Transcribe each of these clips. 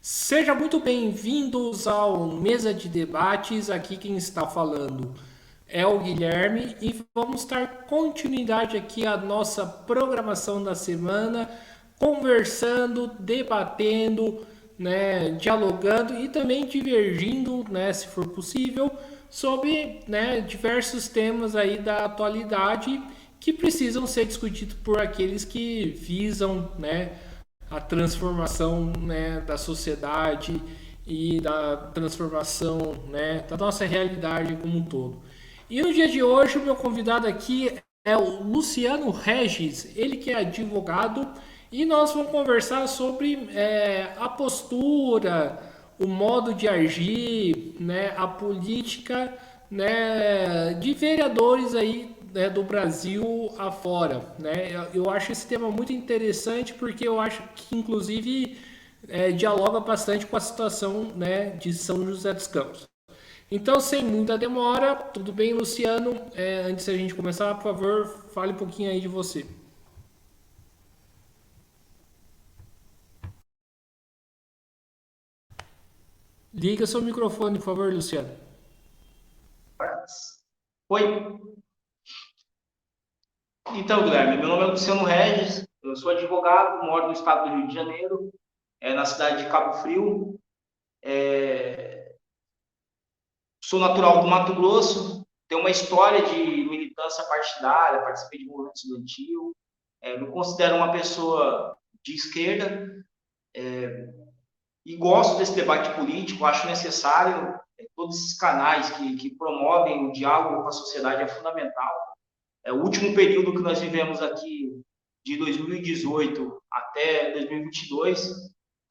Seja muito bem-vindos ao Mesa de Debates. Aqui quem está falando é o Guilherme e vamos dar continuidade aqui à nossa programação da semana, conversando, debatendo, né, dialogando e também divergindo, né, se for possível, sobre, né, diversos temas aí da atualidade que precisam ser discutidos por aqueles que visam, né, a transformação, né, da sociedade e da transformação, né, da nossa realidade como um todo. E no dia de hoje, o meu convidado aqui é o Luciano Regis, ele que é advogado, e nós vamos conversar sobre a postura, o modo de agir, né, a política, né, de vereadores aí, né, do Brasil afora, né? Eu acho esse tema muito interessante porque eu acho que inclusive dialoga bastante com a situação, né, de São José dos Campos. Então, sem muita demora, tudo bem, Luciano? Antes da gente começar, por favor, fale um pouquinho aí de você. Liga seu microfone, por favor, Luciano. Oi, então, Guilherme, meu nome é Luciano Regis, eu sou advogado, moro no estado do Rio de Janeiro, na cidade de Cabo Frio, sou natural do Mato Grosso, tenho uma história de militância partidária, participei de movimento estudantil, me considero uma pessoa de esquerda e gosto desse debate político, acho necessário, todos esses canais que promovem o diálogo com a sociedade é fundamental. O último período que nós vivemos aqui, de 2018 até 2022,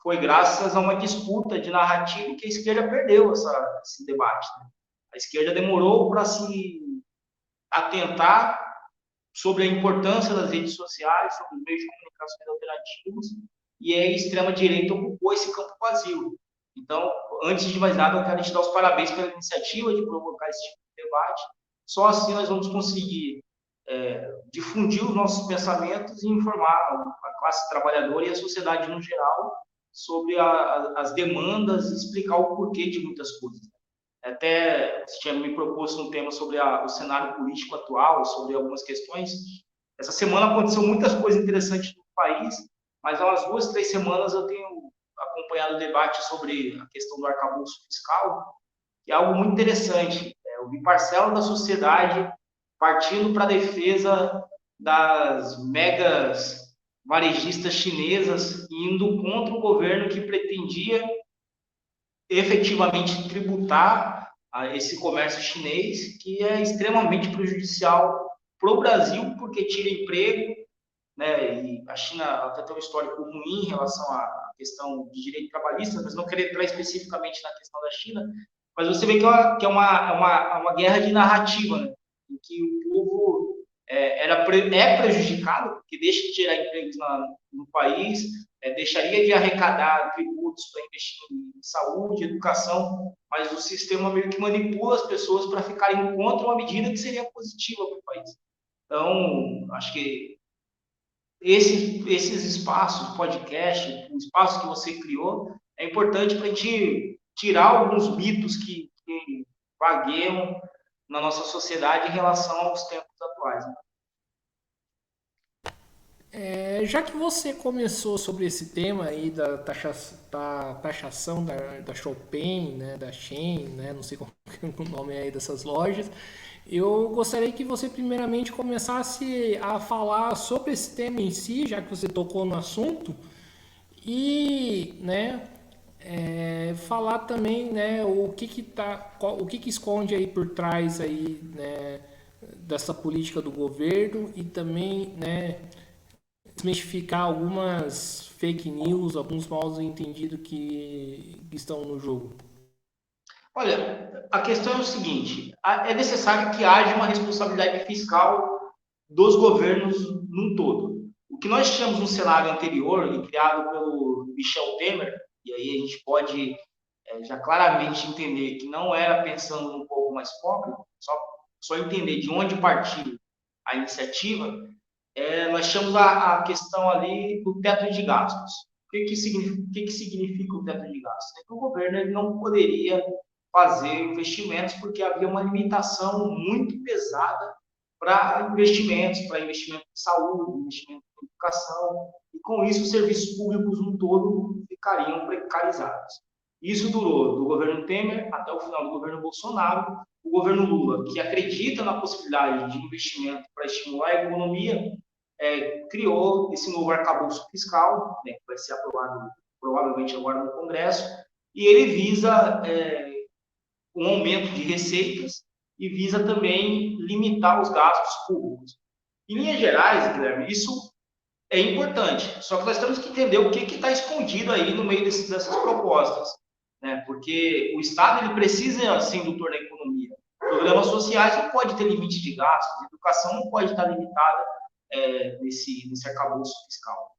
foi graças a uma disputa de narrativa que a esquerda perdeu esse debate. Né? A esquerda demorou para se atentar sobre a importância das redes sociais, sobre os meios de comunicação alternativos, e a extrema-direita ocupou esse campo vazio. Então, antes de mais nada, eu quero te dar os parabéns pela iniciativa de provocar esse tipo de debate. Só assim nós vamos conseguir difundir os nossos pensamentos e informar a classe trabalhadora e a sociedade no geral sobre as demandas e explicar o porquê de muitas coisas. Até você tinha me proposto um tema sobre o cenário político atual, sobre algumas questões. Essa semana aconteceu muitas coisas interessantes no país, mas há umas 2, 3 semanas eu tenho acompanhado o debate sobre a questão do arcabouço fiscal, que é algo muito interessante. Eu vi parcela da sociedade partindo para a defesa das megas varejistas chinesas, indo contra o governo que pretendia efetivamente tributar a esse comércio chinês, que é extremamente prejudicial para o Brasil, porque tira emprego, né? E a China até tem um histórico ruim em relação à questão de direito trabalhista, mas não querer entrar especificamente na questão da China, mas você vê que é uma guerra de narrativa, né? Em que o povo é prejudicado, porque deixa de gerar empregos no país, deixaria de arrecadar tributos para investir em saúde, educação, mas o sistema meio que manipula as pessoas para ficarem contra uma medida que seria positiva para o país. Então, acho que esses espaços, podcast, o espaço que você criou, é importante para a gente tirar alguns mitos que vagueiam na nossa sociedade em relação aos tempos atuais. Né? Já que você começou sobre esse tema aí da taxação da Chopin, né, da Shein, né, não sei qual é o nome aí dessas lojas, eu gostaria que você primeiramente começasse a falar sobre esse tema em si, já que você tocou no assunto, e, né, falar também, né, o que esconde aí por trás aí, né, dessa política do governo e também, né, desmistificar algumas fake news, alguns mal entendidos que estão no jogo. Olha, a questão é o seguinte: é necessário que haja uma responsabilidade fiscal dos governos num todo. O que nós tínhamos no cenário anterior, e criado pelo Michel Temer, e aí a gente pode já claramente entender que não era pensando no povo mais pobre, só entender de onde partiu a iniciativa, nós tínhamos a questão ali do teto de gastos. que significa o teto de gastos? É que o governo ele não poderia fazer investimentos porque havia uma limitação muito pesada para investimento em saúde, investimento em educação, e com isso os serviços públicos no todo ficariam precarizados. Isso durou do governo Temer até o final do governo Bolsonaro. O governo Lula, que acredita na possibilidade de investimento para estimular a economia, criou esse novo arcabouço fiscal, né, que vai ser aprovado provavelmente agora no Congresso, e ele visa um aumento de receitas e visa também limitar os gastos públicos. Em linhas gerais, Guilherme, isso é importante, só que nós temos que entender o que está escondido aí no meio dessas propostas, né? Porque o Estado ele precisa ser indutor da economia. Programas sociais não pode ter limite de gastos, a educação não pode estar limitada nesse arcabouço fiscal.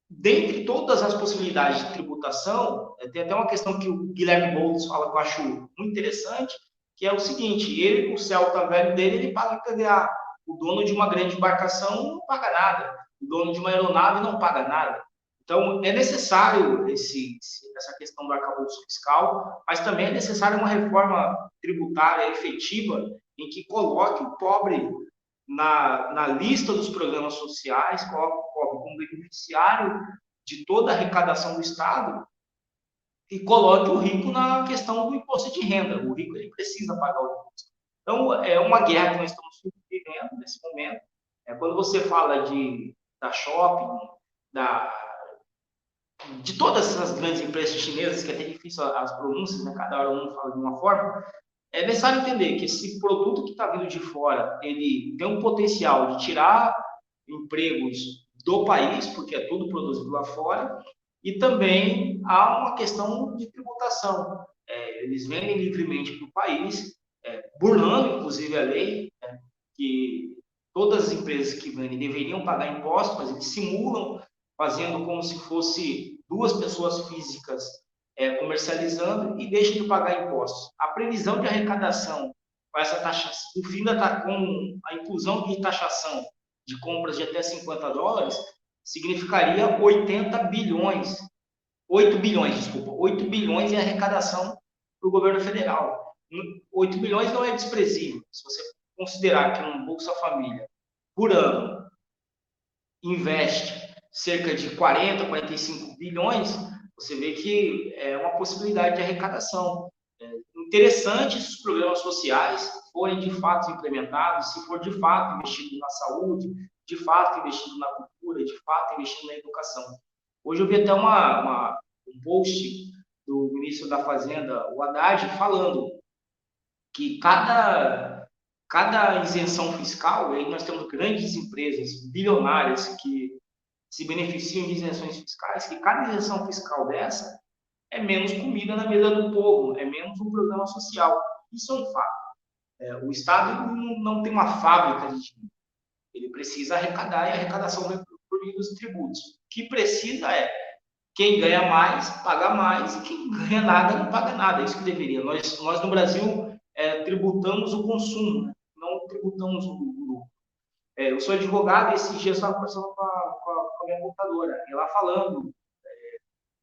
Dentre todas as possibilidades de tributação, tem até uma questão que o Guilherme Boulos fala que eu acho muito interessante, que é o seguinte: ele, com o Celta velho dele, ele paga IPVA. O dono de uma grande embarcação não paga nada. O dono de uma aeronave não paga nada. Então, é necessário essa questão do arcabouço fiscal, mas também é necessária uma reforma tributária efetiva em que coloque o pobre na lista dos programas sociais, coloque o pobre como beneficiário de toda a arrecadação do Estado e coloque o rico na questão do imposto de renda. O rico ele precisa pagar o imposto. Então, é uma guerra que nós estamos vivendo nesse momento. Quando você fala da shopping, de todas essas grandes empresas chinesas, que é até difícil as pronúncias, né? Cada hora um fala de uma forma, é necessário entender que esse produto que está vindo de fora, ele tem um potencial de tirar empregos do país, porque é tudo produzido lá fora, e também há uma questão de tributação. Eles vendem livremente para o país, burlando, inclusive, a lei, né, que todas as empresas que vendem deveriam pagar impostos, mas eles simulam, fazendo como se fosse duas pessoas físicas comercializando e deixam de pagar impostos. A previsão de arrecadação com essa taxação, o fim com a inclusão de taxação de compras de até $50, significaria 80 bilhões, 8 bilhões, desculpa, 8 bilhões em arrecadação para o governo federal. 8 bilhões não é desprezível. Se você considerar que um Bolsa Família, por ano, investe cerca de 40, 45 bilhões, você vê que é uma possibilidade de arrecadação. Interessante se os programas sociais forem de fato implementados, se for de fato investido na saúde, de fato investido na cultura, de fato investido na educação. Hoje eu vi até um post do ministro da Fazenda, o Haddad, falando que cada isenção fiscal, aí nós temos grandes empresas bilionárias que se beneficiam de isenções fiscais, que cada isenção fiscal dessa é menos comida na mesa do povo, é menos um programa social. Isso é um fato. O Estado não tem uma fábrica de dinheiro. Ele precisa arrecadar, e a arrecadação vem por meio dos tributos. O que precisa é quem ganha mais, paga mais, e quem ganha nada, não paga nada. É isso que deveria. Nós no Brasil, tributamos o consumo, né? Não tributamos o lucro. Eu sou advogado e esses dias eu estava conversando com a minha contadora, ela falando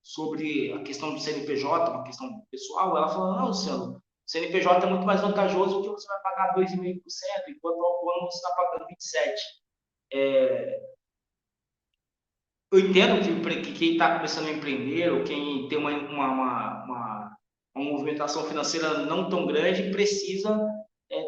sobre a questão do CNPJ, uma questão pessoal, ela falou: não, Luciano, o CNPJ é muito mais vantajoso porque você vai pagar 2,5%, enquanto ao ano você está pagando 27%. Eu entendo que quem está começando a empreender, ou quem tem uma movimentação financeira não tão grande, precisa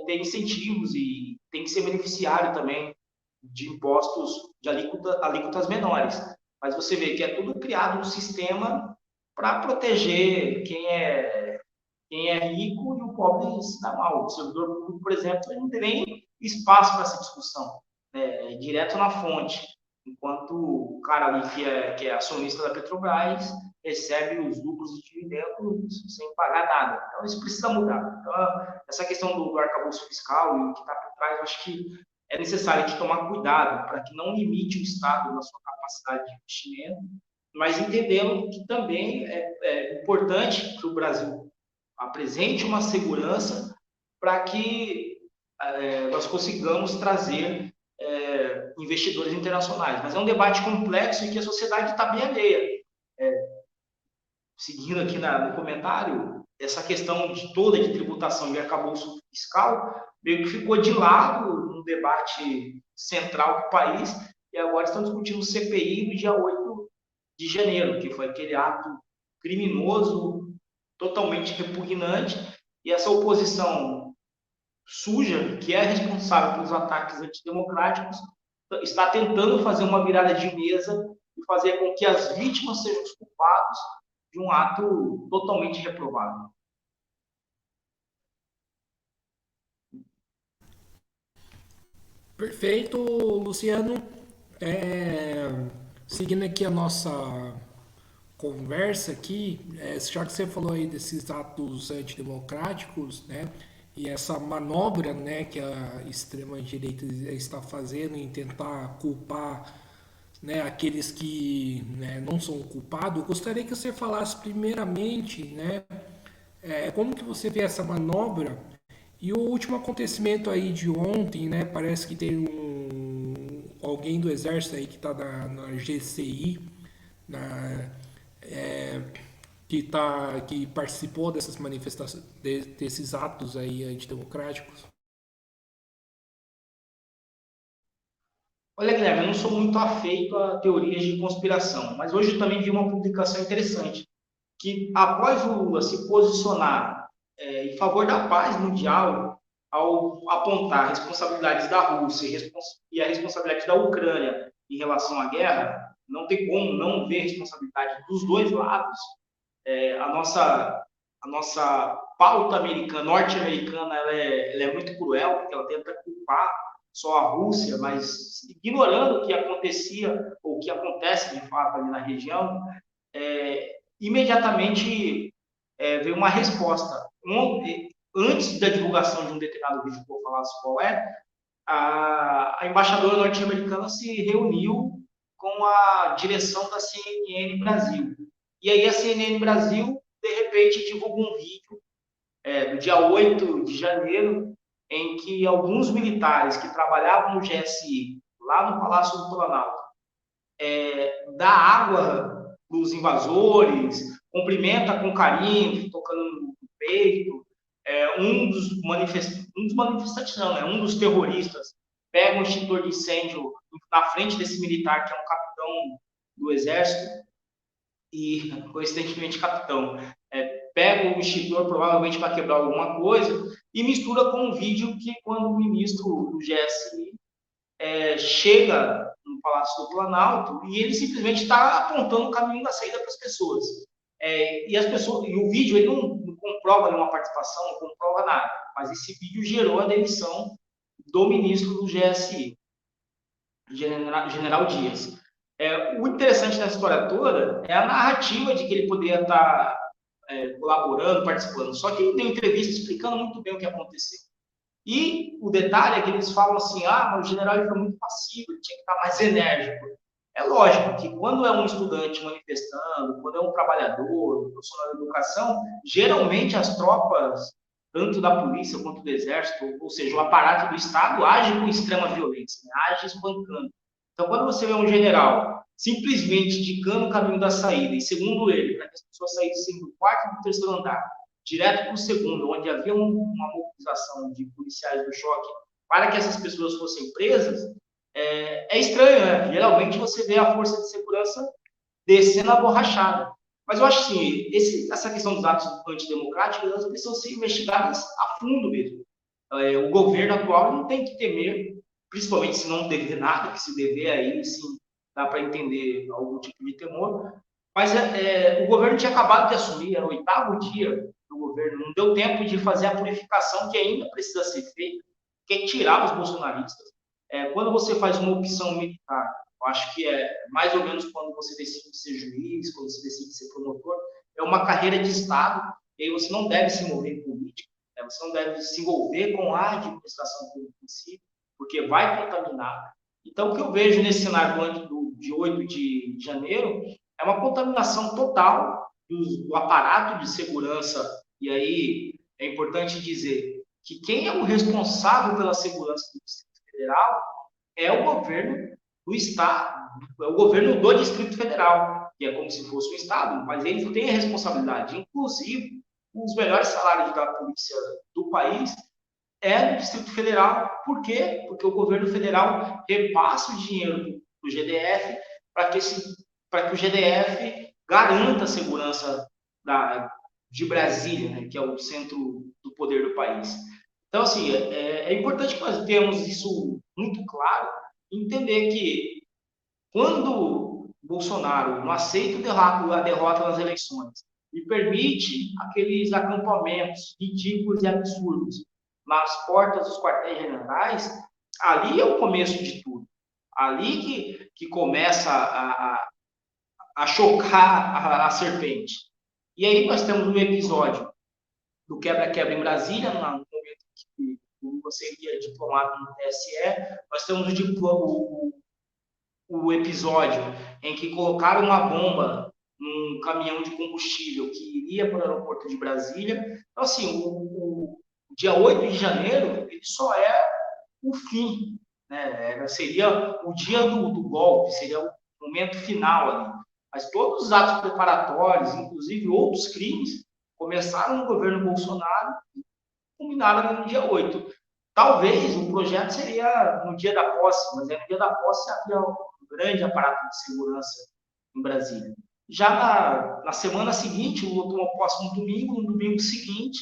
ter incentivos e tem que ser beneficiário também de impostos de alíquotas menores. Mas você vê que é tudo criado um sistema para proteger quem é rico e o pobre se dá mal. O servidor público, por exemplo, não tem nem espaço para essa discussão, né? Direto na fonte. Enquanto o cara ali que é acionista da Petrobras recebe os lucros e dividendos sem pagar nada. Então, isso precisa mudar. Então, essa questão do arcabouço fiscal e o que está por trás, eu acho que é necessário a gente tomar cuidado para que não limite o Estado na sua capacidade de investimento, mas entendendo que também é importante que o Brasil apresente uma segurança para que nós consigamos trazer investidores internacionais. Mas é um debate complexo e que a sociedade está bem alheia. seguindo aqui no comentário, essa questão de toda de tributação e arcabouço fiscal meio que ficou de lado no debate central do país, e agora estão discutindo o CPI do dia 8 de janeiro, que foi aquele ato criminoso, totalmente repugnante, e essa oposição suja, que é responsável pelos ataques antidemocráticos, está tentando fazer uma virada de mesa e fazer com que as vítimas sejam os culpados de um ato totalmente reprovável. Perfeito, Luciano. É, seguindo aqui a nossa conversa aqui, já que você falou aí desses atos antidemocráticos, né, e essa manobra, né, que a extrema-direita está fazendo em tentar culpar, né, aqueles que, né, não são culpados, eu gostaria que você falasse primeiramente, né, como que você vê essa manobra e o último acontecimento aí de ontem, né, parece que tem alguém do exército aí que está na GCI, na, que participou dessas manifestações, desses atos aí antidemocráticos. Olha, Guilherme, eu não sou muito afeito a teorias de conspiração, mas hoje eu também vi uma publicação interessante, que após o Lula se posicionar em favor da paz mundial, ao apontar responsabilidades da Rússia e a responsabilidade da Ucrânia em relação à guerra, não tem como não ver responsabilidade dos dois lados. A nossa pauta americana, norte-americana, ela é muito cruel, porque ela tenta culpar só a Rússia, mas ignorando o que acontecia, ou o que acontece de fato ali na região, imediatamente veio uma resposta. Antes da divulgação de um determinado vídeo que eu vou falar qual é, a embaixadora norte-americana se reuniu com a direção da CNN Brasil. E aí a CNN Brasil, de repente, divulgou um vídeo do dia 8 de janeiro, em que alguns militares que trabalhavam no GSI, lá no Palácio do Planalto, dá água para os invasores, cumprimenta com carinho, tocando no peito. Um dos manifestantes não, um dos terroristas pega um extintor de incêndio na frente desse militar, que é um capitão do exército, e coincidentemente capitão, pega o extintor provavelmente para quebrar alguma coisa e mistura com um vídeo que quando o ministro do GSI chega no Palácio do Planalto e ele simplesmente está apontando o caminho da saída para as pessoas. E o vídeo ele não comprova nenhuma participação, não comprova nada, mas esse vídeo gerou a demissão do ministro do GSI, General Dias. O interessante nessa história toda é a narrativa de que ele poderia estar colaborando, participando, só que ele deu entrevista explicando muito bem o que aconteceu. E o detalhe é que eles falam assim, mas o general ele foi muito passivo, ele tinha que estar mais enérgico. É lógico que quando é um estudante manifestando, quando é um trabalhador, um profissional da educação, geralmente as tropas, tanto da polícia quanto do exército, ou seja, o aparato do Estado, age com extrema violência, né? Age espancando. Então, quando você vê um general simplesmente indicando o caminho da saída, e segundo ele, para que as pessoas saíssem do quarto e do terceiro andar, direto para o segundo, onde havia uma mobilização de policiais do choque para que essas pessoas fossem presas, é estranho, né? Geralmente você vê a força de segurança descendo a borrachada. Mas eu acho assim, essa questão dos atos antidemocráticos, elas precisam ser investigadas a fundo mesmo. O governo atual não tem que temer, principalmente se não dever nada, que se dever aí sim dá para entender algum tipo de temor. Mas o governo tinha acabado de assumir, era o 8º dia do governo, não deu tempo de fazer a purificação que ainda precisa ser feita, que é tirar os bolsonaristas. Quando você faz uma opção militar, eu acho que é mais ou menos quando você decide ser juiz, quando você decide ser promotor, é uma carreira de Estado, e aí você não deve se envolver em política, você não deve se envolver com a administração pública em si, porque vai contaminar. Então, o que eu vejo nesse cenário de 8 de janeiro é uma contaminação total do aparato de segurança, e aí é importante dizer que quem é o responsável pela segurança do Distrito Federal é o governo do Estado, é o governo do Distrito Federal. que é como se fosse um Estado, mas ele tem a responsabilidade. Inclusive, os melhores salários da polícia do país é no Distrito Federal. Por quê? Porque o governo federal repassa o dinheiro do GDF para que o GDF garanta a segurança de Brasília, né, que é o centro do poder do país. Então, assim, é importante que nós tenhamos isso muito claro, entender que quando Bolsonaro não aceita a derrota nas eleições e permite aqueles acampamentos ridículos e absurdos nas portas dos quartéis generais, ali é o começo de tudo. Ali que começa a chocar a serpente. E aí nós temos um episódio do quebra-quebra em Brasília, no momento que você seria diplomado no TSE, nós temos o episódio em que colocaram uma bomba num caminhão de combustível que iria para o aeroporto de Brasília. Então, assim, o dia 8 de janeiro, ele só é o fim, né? Seria o dia do golpe, seria o momento final ali. Mas todos os atos preparatórios, inclusive outros crimes, começaram no governo Bolsonaro e culminaram ali no dia 8. Talvez o projeto seria no dia da posse, mas no dia da posse havia um grande aparato de segurança em Brasília. Já na semana seguinte, o Lula tomou posse no domingo seguinte,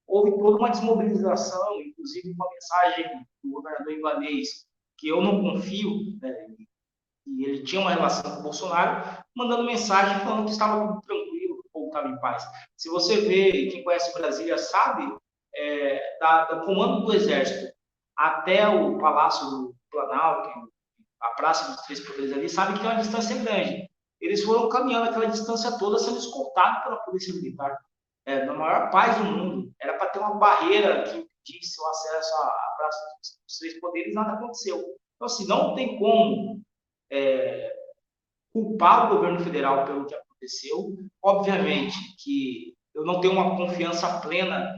houve toda uma desmobilização, inclusive uma mensagem do governador Ibanez, que eu não confio, né, e ele tinha uma relação com o Bolsonaro, mandando mensagem falando que estava tudo tranquilo, que o povo estava em paz. Se você vê, quem conhece Brasília sabe, do comando do Exército até o Palácio do Planalto, a Praça dos Três Poderes ali, sabe que é uma distância grande. Eles foram caminhando aquela distância toda sendo escoltados pela Polícia Militar. Na maior paz do mundo. Era para ter uma barreira que impedisse o acesso à Praça dos Três Poderes, nada aconteceu. Então, assim, não tem como culpar o governo federal pelo que aconteceu. Obviamente que eu não tenho uma confiança plena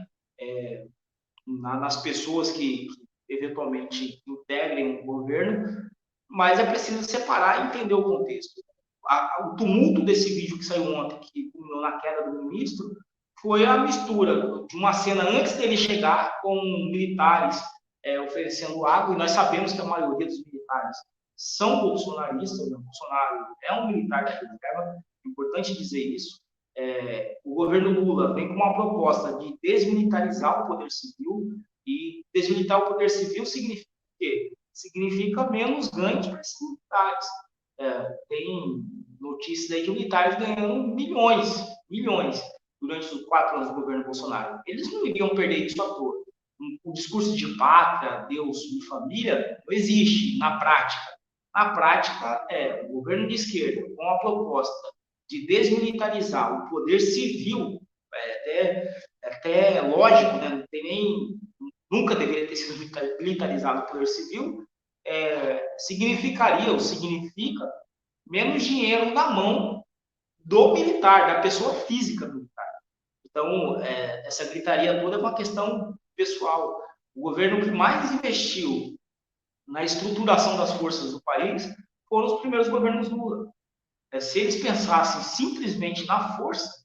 nas pessoas que eventualmente integrem o governo, mas é preciso separar e entender o contexto. O tumulto desse vídeo que saiu ontem, que culminou na queda do ministro, foi a mistura de uma cena antes dele chegar com militares oferecendo água, e nós sabemos que a maioria dos militares são bolsonaristas, né? Bolsonaro é um militar da reserva, é importante dizer isso. O governo Lula vem com uma proposta de desmilitarizar o poder civil, e desmilitar o poder civil significa o quê? Significa menos ganhos para esses militares. Tem notícias aí de militares ganhando milhões durante os 4 anos do governo Bolsonaro. Eles não iriam perder isso à toa. O discurso de pátria, Deus e família não existe na prática. Na prática, o governo de esquerda, com a proposta de desmilitarizar o poder civil, até lógico, né? Não tem nem, nunca deveria ter sido militarizado o poder civil, significa menos dinheiro na mão do militar, da pessoa física do militar. Então, essa gritaria toda é uma questão pessoal. O governo que mais investiu na estruturação das forças do país foram os primeiros governos Lula. Se eles pensassem simplesmente na força,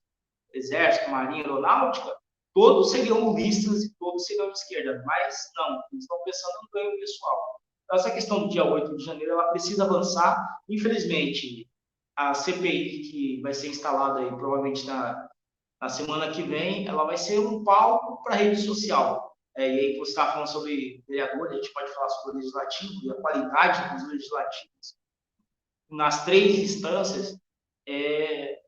exército, marinha, aeronáutica, todos seriam lulistas e todos seriam de esquerda, mas não, eles estão pensando no ganho pessoal. Então, essa questão do dia 8 de janeiro, ela precisa avançar. Infelizmente, a CPI que vai ser instalada aí, provavelmente na semana que vem, ela vai ser um palco para a rede social. E aí você está falando sobre vereador, a gente pode falar sobre o legislativo e a qualidade dos legislativos nas 3 instâncias é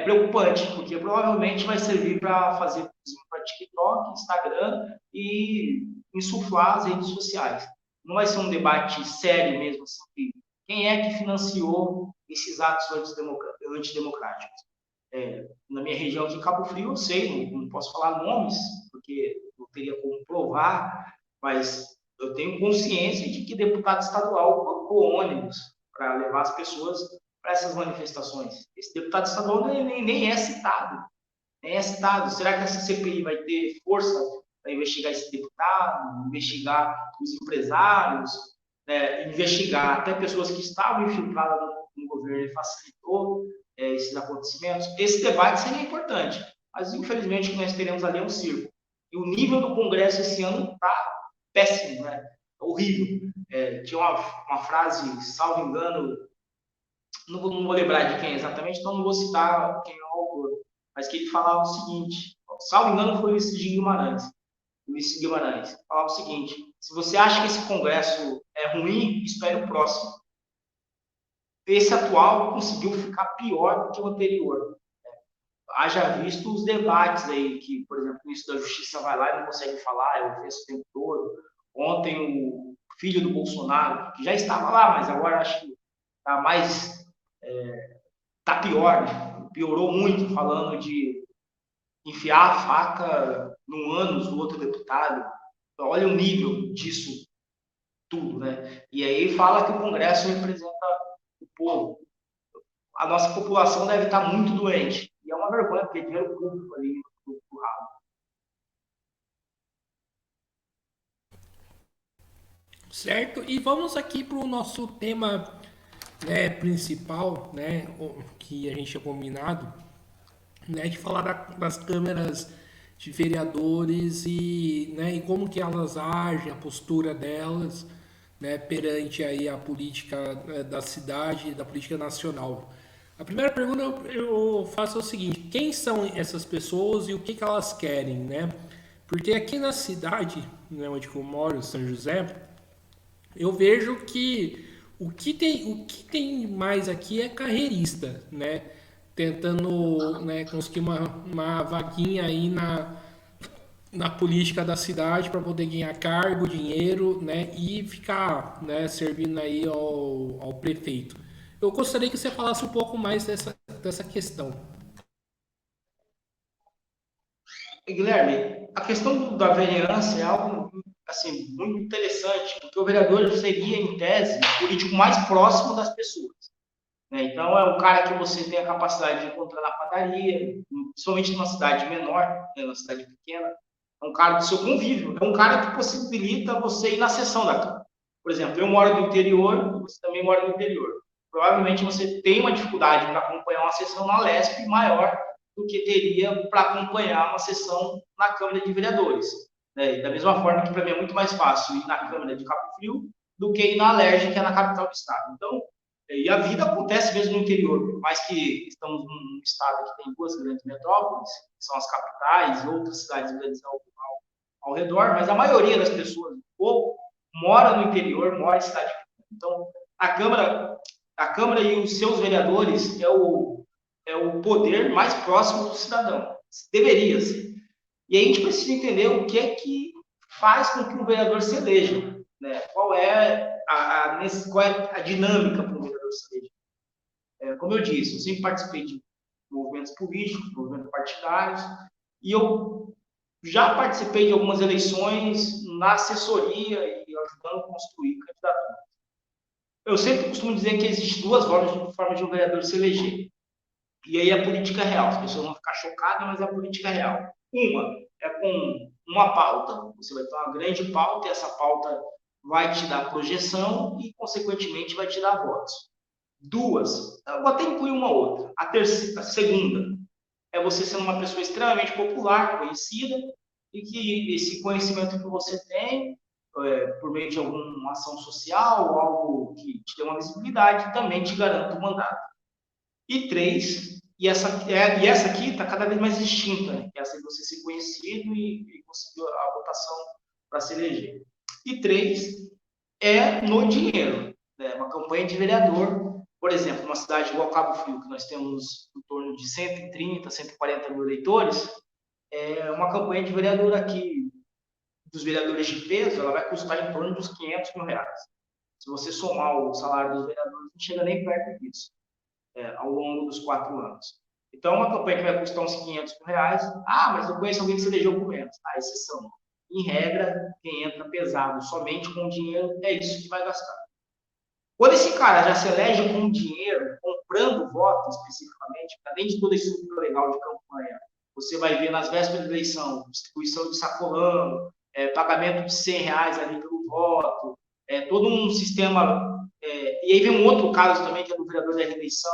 preocupante, porque provavelmente vai servir para fazer para TikTok, Instagram e insuflar as redes sociais. Não vai ser um debate sério mesmo, assim, quem é que financiou esses atos antidemocráticos. Na minha região de Cabo Frio, eu sei, não posso falar nomes, porque não teria como provar, mas eu tenho consciência de que deputado estadual bancou ônibus para levar as pessoas para essas manifestações. Esse deputado estadual nem é citado. Nem é citado. Será que essa CPI vai ter força para investigar esse deputado, investigar os empresários, investigar até pessoas que estavam infiltradas no governo e facilitou? esses acontecimentos, esse debate seria importante. Mas, infelizmente, o que nós teremos ali é um circo. E o nível do Congresso esse ano está péssimo, né? Horrível. Tinha uma frase, salvo engano, não vou lembrar de quem exatamente, então não vou citar quem é o autor, mas que ele falava o seguinte, salvo engano foi o Ulisses Guimarães, falava o seguinte: se você acha que esse Congresso é ruim, espere o próximo. Esse atual conseguiu ficar pior do que o anterior. Haja visto os debates aí, que, por exemplo, o ministro da Justiça vai lá e não consegue falar, eu vejo o tempo todo. Ontem, o filho do Bolsonaro, que já estava lá, mas agora acho que está mais. Está pior, né? Piorou muito, falando de enfiar a faca no ânus do outro deputado. Olha o nível disso tudo, né? E aí fala que o Congresso representa o povo. A nossa população deve estar muito doente. E é uma vergonha, porque é dinheiro público ali no ralo. Certo? E vamos aqui para o nosso tema, né, principal, né, que a gente tinha combinado, né, de falar das câmeras de vereadores e, né, e como que elas agem, a postura delas, né, perante aí a política, né, da cidade, da política nacional. A primeira pergunta eu faço é o seguinte: quem são essas pessoas e o que que elas querem, né? Porque aqui na cidade, né, onde eu moro, São José, eu vejo que o que tem mais aqui é carreirista, né? Tentando, né, conseguir uma vaguinha aí na política da cidade para poder ganhar cargo, dinheiro, né, e ficar, né, servindo aí ao prefeito. Eu gostaria que você falasse um pouco mais dessa questão. E, Guilherme, a questão da vereança é algo assim, muito interessante, porque o vereador seria, em tese, o político mais próximo das pessoas. Né? Então, é um cara que você tem a capacidade de encontrar na padaria, principalmente numa cidade menor, né, numa cidade pequena. É um cara do seu convívio, é um cara que possibilita você ir na sessão da Câmara. Por exemplo, eu moro no interior, você também mora no interior. Provavelmente você tem uma dificuldade para acompanhar uma sessão na Lesp maior do que teria para acompanhar uma sessão na Câmara de Vereadores. Né? Da mesma forma que para mim é muito mais fácil ir na Câmara de Cabo Frio do que ir na Alerj, que é na capital do estado. Então, e a vida acontece mesmo no interior, por mais que estamos num estado que tem duas grandes metrópoles, que são as capitais e outras cidades grandes ao redor, mas a maioria das pessoas do povo mora no interior, mora em cidade pequena. Então, a Câmara e os seus vereadores é o poder mais próximo do cidadão. Deveria ser. E aí a gente precisa entender o que é que faz com que um vereador se eleja. Né? Qual é a dinâmica para um vereador se eleger? Como eu disse, eu sempre participei de movimentos políticos, movimentos partidários, e eu já participei de algumas eleições na assessoria e ajudando a construir candidatura. Eu sempre costumo dizer que existem duas formas de um vereador se eleger. E aí a política real, as pessoas vão ficar chocadas, mas é a política real. Uma é com uma pauta, você vai ter uma grande pauta, e essa pauta vai te dar projeção e, consequentemente, vai te dar votos. Duas, eu vou até incluir uma outra. A segunda, é você sendo uma pessoa extremamente popular, conhecida, e que esse conhecimento que você tem, por meio de alguma ação social, algo que te dê uma visibilidade, também te garanta o mandato. E três, e essa aqui está cada vez mais extinta, né? Essa de você ser conhecido e conseguir a votação para se eleger. E três, é no dinheiro. Né? Uma campanha de vereador, por exemplo, uma cidade igual Cabo Frio, que nós temos em torno de 130, 140 mil eleitores, uma campanha de vereador aqui, dos vereadores de peso, ela vai custar em torno dos 500 mil reais. Se você somar o salário dos vereadores, não chega nem perto disso, ao longo dos 4 anos. Então, uma campanha que vai custar uns 500 mil reais, mas eu conheço alguém que se elegeu com menos. A exceção. Em regra, quem entra pesado somente com dinheiro, é isso que vai gastar. Quando esse cara já se elege com dinheiro, comprando voto especificamente, além de toda a estrutura legal de campanha, você vai ver nas vésperas de eleição, distribuição de sacolão, pagamento de 100 reais ali pelo voto, todo um sistema. E aí vem um outro caso também, que é do vereador da reeleição,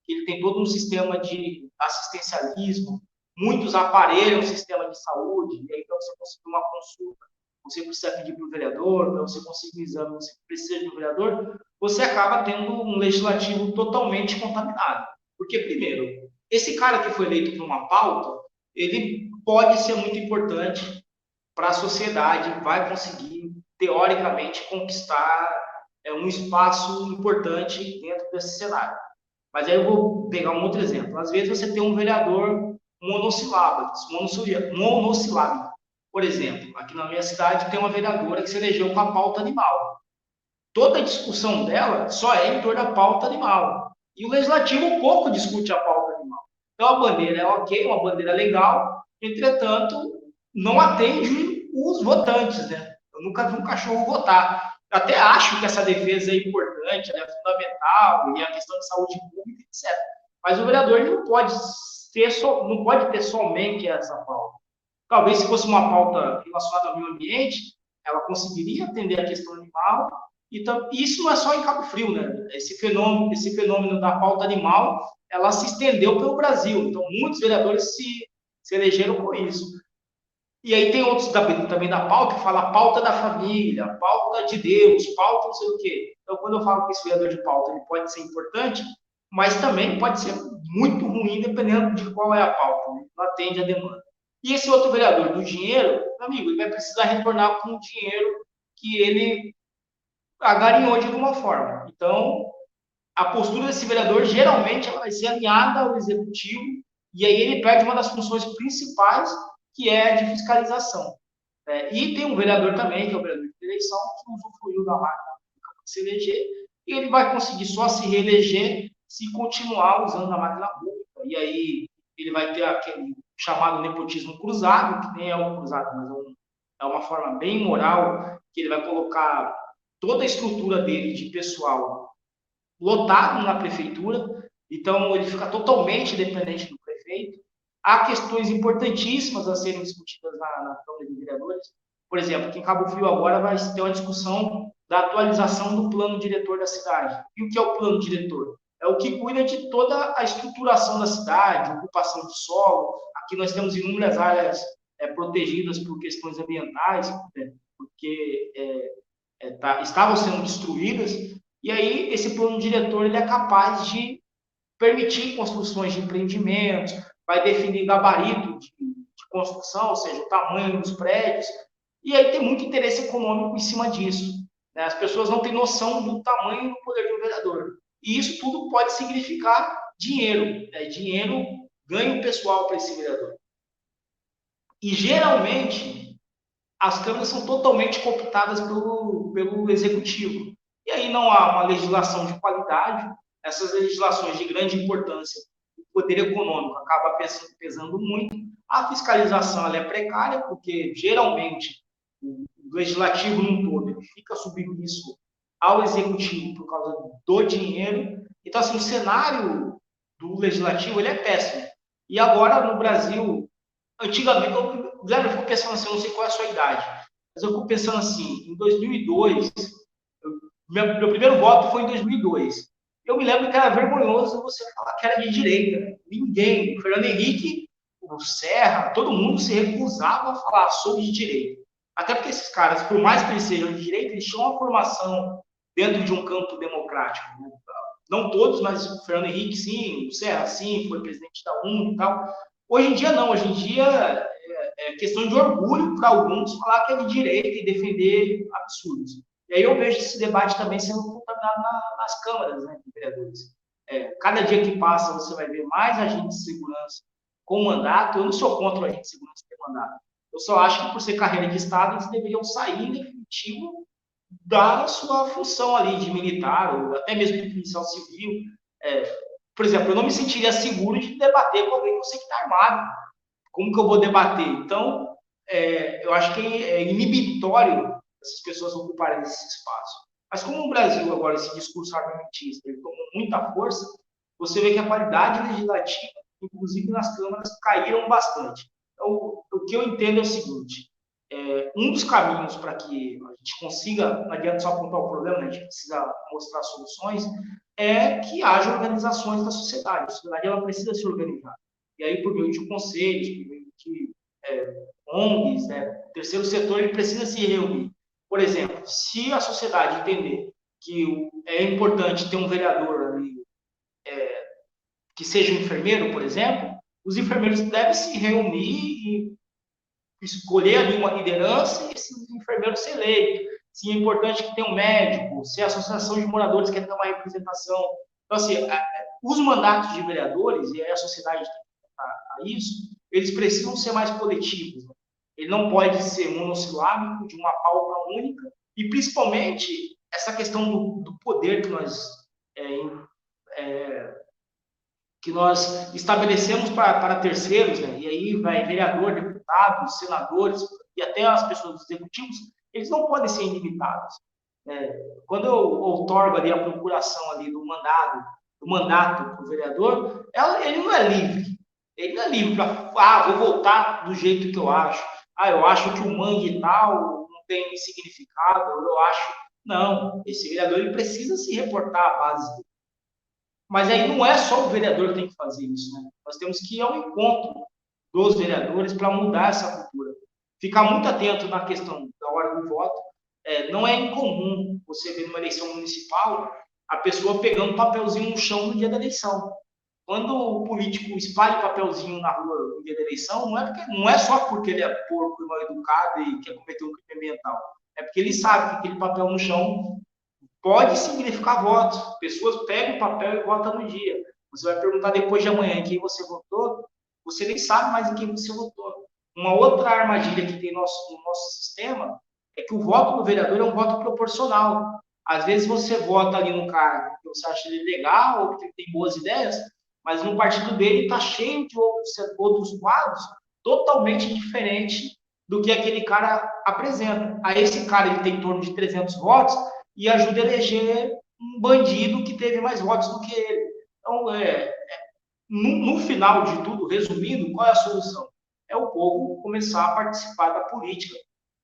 que ele tem todo um sistema de assistencialismo, muitos aparelham o sistema de saúde, e aí para você conseguir uma consulta, você precisa pedir para o vereador, para você conseguir um exame, você precisa de um vereador, você acaba tendo um legislativo totalmente contaminado. Porque, primeiro, esse cara que foi eleito por uma pauta, ele pode ser muito importante para a sociedade, vai conseguir, teoricamente, conquistar um espaço importante dentro desse cenário. Mas aí eu vou pegar um outro exemplo. Às vezes você tem um vereador monossilábico. Por exemplo, aqui na minha cidade tem uma vereadora que se elegeu com a pauta animal. Toda a discussão dela só é em torno da pauta animal. E o legislativo pouco discute a pauta animal. Então a bandeira é ok, uma bandeira legal, entretanto, não atende os votantes, né? Eu nunca vi um cachorro votar. Eu até acho que essa defesa é importante, é fundamental, e a questão de saúde pública, etc. Mas o vereador não pode ter somente essa pauta. Talvez se fosse uma pauta relacionada ao meio ambiente, ela conseguiria atender a questão animal. E isso não é só em Cabo Frio, né? Esse fenômeno da pauta animal, ela se estendeu pelo Brasil. Então, muitos vereadores se elegeram com isso. E aí tem outros também da pauta que fala pauta da família, pauta de Deus, pauta não sei o quê. Então, quando eu falo que esse vereador de pauta ele pode ser importante, mas também pode ser muito ruim, dependendo de qual é a pauta, né? Não atende a demanda. E esse outro vereador do dinheiro, amigo, ele vai precisar retornar com o dinheiro que ele agarinhou de alguma forma. Então, a postura desse vereador, geralmente, ela vai ser alinhada ao executivo, e aí ele perde uma das funções principais, que é a de fiscalização. E tem um vereador também, que é o vereador de eleição, que usufruiu da máquina de se eleger, e ele vai conseguir só se reeleger se continuar usando a máquina pública. E aí ele vai ter aquele chamado nepotismo cruzado, que nem é um cruzado, mas é uma forma bem moral, que ele vai colocar toda a estrutura dele de pessoal lotado na prefeitura, então ele fica totalmente dependente do prefeito. Há questões importantíssimas a serem discutidas na Câmara de Vereadores. Por exemplo, aqui em Cabo Frio agora vai ter uma discussão da atualização do plano diretor da cidade. E o que é o plano diretor? É o que cuida de toda a estruturação da cidade, ocupação de solo. Aqui nós temos inúmeras áreas protegidas por questões ambientais, porque estavam sendo destruídas. E aí esse plano diretor ele é capaz de permitir construções de empreendimentos, vai definir gabarito de construção, ou seja, o tamanho dos prédios, e aí tem muito interesse econômico em cima disso. Né? As pessoas não têm noção do tamanho do poder do vereador. E isso tudo pode significar dinheiro, né? Dinheiro, ganho pessoal para esse vereador. E geralmente as câmaras são totalmente cooptadas pelo executivo. E aí não há uma legislação de qualidade, essas legislações de grande importância, o poder econômico acaba pesando muito, a fiscalização ela é precária, porque geralmente o legislativo num todo ele fica submisso ao executivo por causa do dinheiro. Então, assim, o cenário do legislativo ele é péssimo. E agora, no Brasil, antigamente, eu fico pensando assim, eu não sei qual é a sua idade, mas eu fico pensando assim, em 2002, meu primeiro voto foi em 2002. Eu me lembro que era vergonhoso você falar que era de direita. Ninguém, o Fernando Henrique, o Serra, todo mundo se recusava a falar sobre de direita. Até porque esses caras, por mais que eles sejam de direita, eles tinham uma formação dentro de um campo democrático. Né? Não todos, mas o Fernando Henrique sim, o Serra sim, foi presidente da UNE e tal. Hoje em dia não, hoje em dia é questão de orgulho para alguns falar que é de direita e defender absurdos. E aí eu vejo esse debate também sendo contaminado nas câmaras, né, de vereadores. Cada dia que passa você vai ver mais agentes de segurança com mandato. Eu não sou contra o agente de segurança ter mandato. Eu só acho que por ser carreira de Estado eles deveriam sair em definitivo da sua função ali de militar ou até mesmo de policial civil. Por exemplo, eu não me sentiria seguro de debater com alguém que eu sei que está armado. Como que eu vou debater? Então, eu acho que é inibitório essas pessoas ocuparem esse espaço. Mas como no Brasil agora esse discurso armamentista ele tomou muita força, você vê que a qualidade legislativa, inclusive nas câmaras, caíram bastante. Então, o que eu entendo é o seguinte, um dos caminhos para que a gente consiga, não adianta só apontar o problema, né? A gente precisa mostrar soluções, é que haja organizações da sociedade. A sociedade ela precisa se organizar. E aí, por meio de conselhos, por meio de ONGs, né, o terceiro setor ele precisa se reunir. Por exemplo, se a sociedade entender que é importante ter um vereador ali, que seja um enfermeiro, por exemplo, os enfermeiros devem se reunir e escolher ali uma liderança e esse enfermeiro ser eleito. Se é importante que tenha um médico, se a associação de moradores quer ter uma representação. Então, assim, os mandatos de vereadores, e aí a sociedade tem que a isso, eles precisam ser mais coletivos. Né? Ele não pode ser monossilábico, de uma pauta única, e principalmente essa questão do poder que nós estabelecemos para terceiros, né? E aí vai vereador, deputados, senadores e até as pessoas dos executivos, eles não podem ser ilimitados. Né? Quando eu outorgo ali a procuração ali do mandato para o vereador, ele não é livre. Ele não é livre para, vou voltar do jeito que eu acho. Eu acho que o mangue tal não tem significado, eu acho. Não, esse vereador ele precisa se reportar à base dele. Mas aí não é só o vereador que tem que fazer isso, né? Nós temos que ir ao encontro dos vereadores para mudar essa cultura. Ficar muito atento na questão da hora do voto. Não é incomum você ver numa eleição municipal a pessoa pegando papelzinho no chão no dia da eleição. Quando o político espalha papelzinho na rua no dia da eleição, não é só porque ele é porco e mal educado e quer cometer um crime ambiental. É porque ele sabe que aquele papel no chão pode significar votos. Pessoas pegam o papel e votam no dia. Você vai perguntar depois de amanhã em quem você votou, você nem sabe mais em quem você votou. Uma outra armadilha que tem no nosso sistema é que o voto do vereador é um voto proporcional. Às vezes você vota ali no cara que você acha ele legal ou que ele tem boas ideias, mas no partido dele está cheio de outros quadros totalmente diferentes do que aquele cara apresenta. Aí esse cara ele tem em torno de 300 votos, e ajuda a eleger um bandido que teve mais votos do que ele. Então, no final de tudo, resumindo, qual é a solução? É o povo começar a participar da política.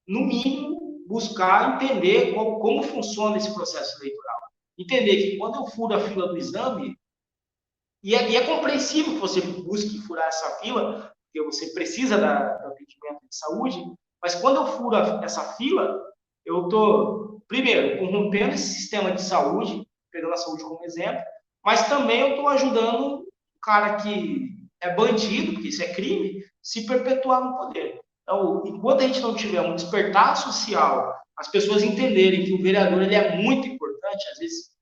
No mínimo, buscar entender como funciona esse processo eleitoral. Entender que quando eu furo a fila do exame, e é compreensível que você busque furar essa fila, porque você precisa do atendimento de saúde, mas quando eu furo essa fila, eu estou, primeiro, corrompendo esse sistema de saúde, pegando a saúde como exemplo, mas também eu estou ajudando o cara que é bandido, porque isso é crime, se perpetuar no poder. Então, enquanto a gente não tiver um despertar social, as pessoas entenderem que o vereador ele é muito importante, às vezes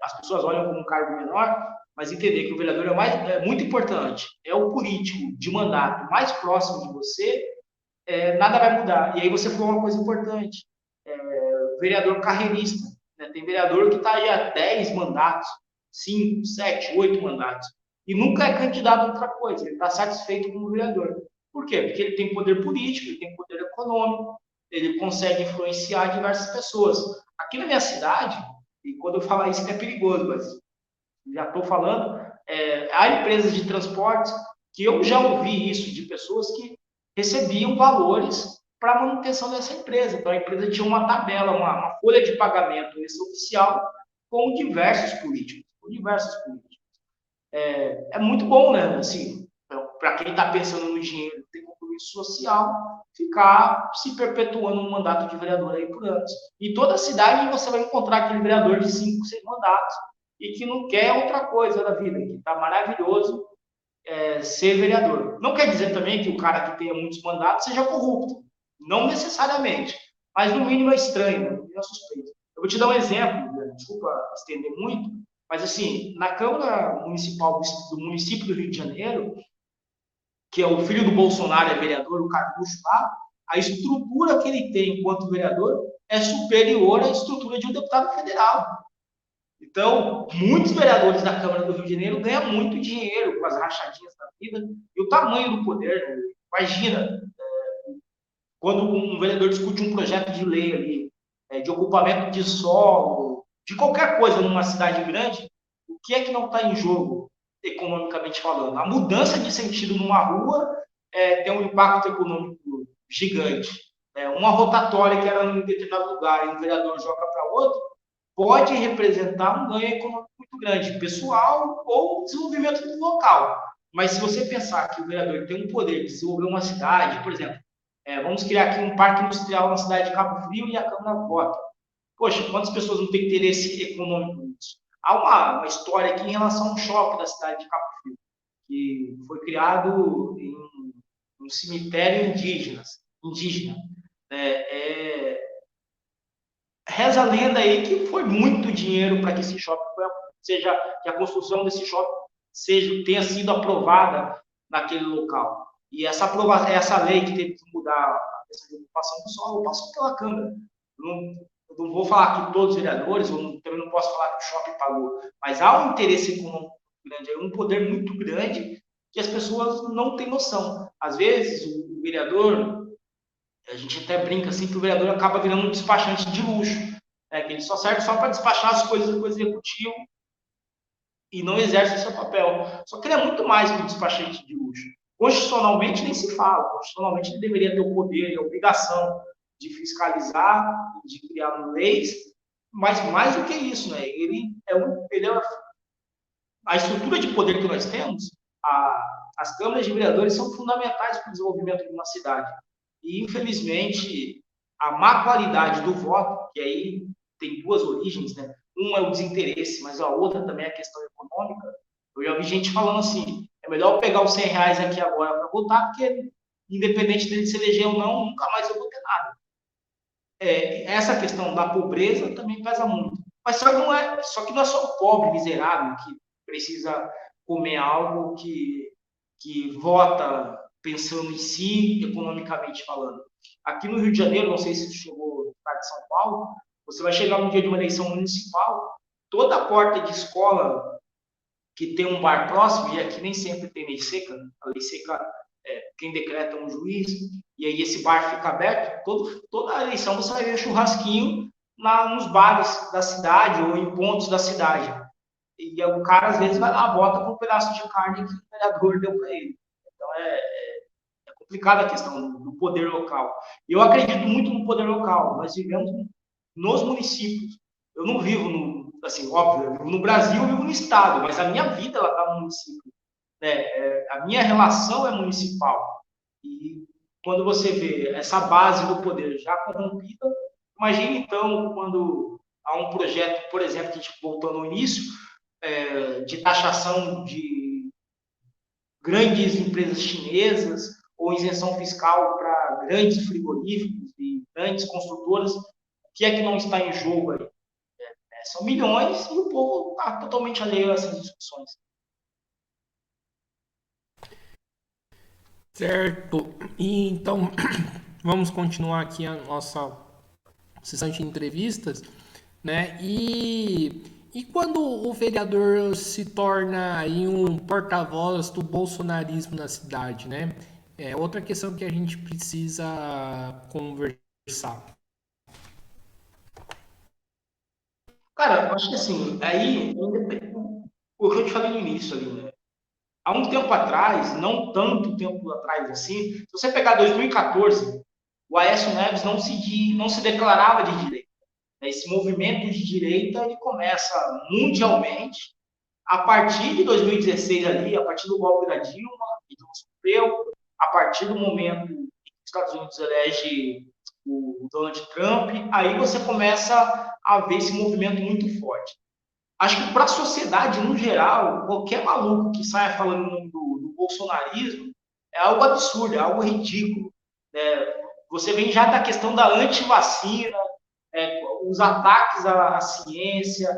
as pessoas olham como um cargo menor, mas entender que o vereador é muito importante, é o político de mandato mais próximo de você, nada vai mudar. E aí você falou uma coisa importante, vereador carreirista. Né? Tem vereador que está aí há 10 mandatos, 5, 7, 8 mandatos, e nunca é candidato a outra coisa, ele está satisfeito como vereador. Por quê? Porque ele tem poder político, ele tem poder econômico, ele consegue influenciar diversas pessoas. Aqui na minha cidade, e quando eu falar isso é perigoso, mas já estou falando, há empresas de transportes que eu já ouvi isso de pessoas que recebiam valores para a manutenção dessa empresa. Então, a empresa tinha uma tabela, uma folha de pagamento oficial com diversos políticos. Com diversos políticos. É muito bom, né? Assim, para quem está pensando no dinheiro, tem compromisso social, ficar se perpetuando um mandato de vereador aí por anos. E toda cidade você vai encontrar aquele vereador de 5, 6 mandatos e que não quer outra coisa da vida, que está maravilhoso ser vereador. Não quer dizer também que o cara que tenha muitos mandatos seja corrupto. Não necessariamente. Mas, no mínimo, é estranho, no mínimo é suspeito. Eu vou te dar um exemplo, né? Desculpa estender muito, mas, assim, na Câmara Municipal do município do Rio de Janeiro, que é o filho do Bolsonaro, é vereador, o Carluxo lá, a estrutura que ele tem enquanto vereador é superior à estrutura de um deputado federal. Então, muitos vereadores da Câmara do Rio de Janeiro ganham muito dinheiro com as rachadinhas da vida e o tamanho do poder. Né? Imagina, quando um vereador discute um projeto de lei ali, de ocupamento de solo, de qualquer coisa numa cidade grande, o que é que não está em jogo, economicamente falando? A mudança de sentido numa rua tem um impacto econômico gigante. Uma rotatória que era em determinado lugar e um vereador joga para outro, pode representar um ganho econômico muito grande, pessoal ou desenvolvimento do local. Mas se você pensar que o vereador tem um poder de desenvolver uma cidade, por exemplo, vamos criar aqui um parque industrial na cidade de Cabo Frio e a Câmara vota. Poxa, quantas pessoas não têm interesse econômico nisso? Há uma história aqui em relação ao shopping da cidade de Cabo Frio, que foi criado em um cemitério indígena. Reza a lenda aí que foi muito dinheiro para que esse shopping seja, que a construção desse shopping tenha sido aprovada naquele local. E essa lei que teve que mudar a questão de ocupação do solo passou pela Câmara. Eu não vou falar que todos os vereadores, também não posso falar que o shopping pagou, mas há um interesse econômico grande, um poder muito grande que as pessoas não têm noção. Às vezes, o vereador, a gente até brinca assim que o vereador acaba virando um despachante de luxo, que ele só serve só para despachar as coisas do executivo e não exerce o seu papel. Só que ele é muito mais que um despachante de luxo. Constitucionalmente nem se fala. Constitucionalmente ele deveria ter o poder e a obrigação de fiscalizar, de criar leis, mas mais do que isso, né? A estrutura de poder que nós temos, as câmaras de vereadores são fundamentais para o desenvolvimento de uma cidade. E, infelizmente, a má qualidade do voto, que aí tem duas origens, né? Um é o desinteresse, mas a outra também é a questão econômica. Eu já vi gente falando assim, é melhor eu pegar os R$ 100 aqui agora para votar, porque independente dele se eleger ou não, nunca mais eu vou ter nada. Essa questão da pobreza também pesa muito. Mas só que não é só o pobre miserável que precisa comer algo que vota pensando em si, economicamente falando. Aqui no Rio de Janeiro, não sei se chegou no estado de São Paulo, você vai chegar no dia de uma eleição municipal, toda a porta de escola que tem um bar próximo, e aqui nem sempre tem lei seca, a lei seca quem decreta é um juiz, e aí esse bar fica aberto, toda a eleição você vai ver churrasquinho nos bares da cidade ou em pontos da cidade. E o cara, às vezes, vai lá, bota com um pedaço de carne que o vereador deu para ele. Então, é complicada a questão do poder local. E eu acredito muito no poder local. Nós vivemos nos municípios. Eu não vivo assim, óbvio, eu vivo no Brasil, eu vivo no estado, mas a minha vida ela está no município. A minha relação é municipal. E quando você vê essa base do poder já corrompida, imagine então quando há um projeto, por exemplo, que a gente voltou no início, de taxação de grandes empresas chinesas ou isenção fiscal para grandes frigoríficos e grandes construtoras, o que é que não está em jogo aí? São milhões e o povo está totalmente alheio a essas discussões. Certo. E então, vamos continuar aqui a nossa sessão de entrevistas, né? E quando o vereador se torna aí um porta-voz do bolsonarismo na cidade, né? É outra questão que a gente precisa conversar. Cara, eu acho que assim, aí, o que eu te falei no início ali, né? Há um tempo atrás, não tanto tempo atrás assim, se você pegar 2014, o Aécio Neves não se declarava de direita. Esse movimento de direita ele começa mundialmente a partir de 2016 ali, a partir do golpe da Dilma, que sofreu, a partir do momento que os Estados Unidos elege o Donald Trump, aí você começa a ver esse movimento muito forte. Acho que para a sociedade, no geral, qualquer maluco que saia falando do bolsonarismo é algo absurdo, é algo ridículo. Você vem já da questão da antivacina, os ataques à ciência,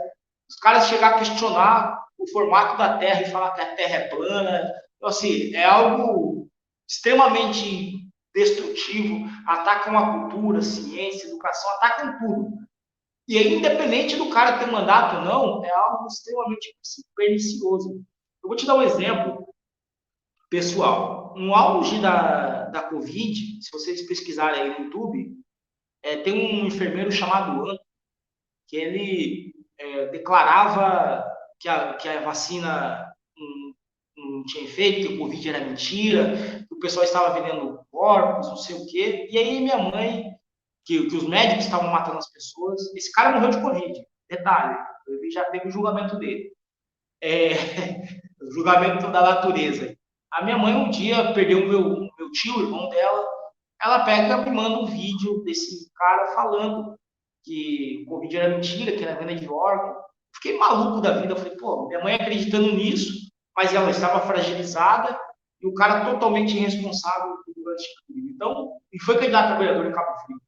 os caras chegar a questionar o formato da Terra e falar que a Terra é plana. Então, assim, é algo extremamente destrutivo. Atacam a cultura, a ciência, a educação, atacam tudo. E aí, independente do cara ter mandato ou não, é algo extremamente pernicioso. Eu vou te dar um exemplo pessoal. No auge da Covid, se vocês pesquisarem aí no YouTube, tem um enfermeiro chamado Anderson, que ele declarava que a vacina não tinha efeito, que o Covid era mentira, que o pessoal estava vendendo corpos, não sei o quê. E aí minha mãe, que os médicos estavam matando as pessoas, esse cara morreu de Covid. Detalhe, ele já teve o julgamento dele. O julgamento da natureza. A minha mãe um dia perdeu o meu tio, o irmão dela, ela pega e me manda um vídeo desse cara falando que o Covid era mentira, que era venda de órgão. Fiquei maluco da vida. Eu falei, pô, minha mãe acreditando nisso, mas ela estava fragilizada e o cara totalmente irresponsável durante tudo. Então, e foi candidato a vereador em Cabo Frio.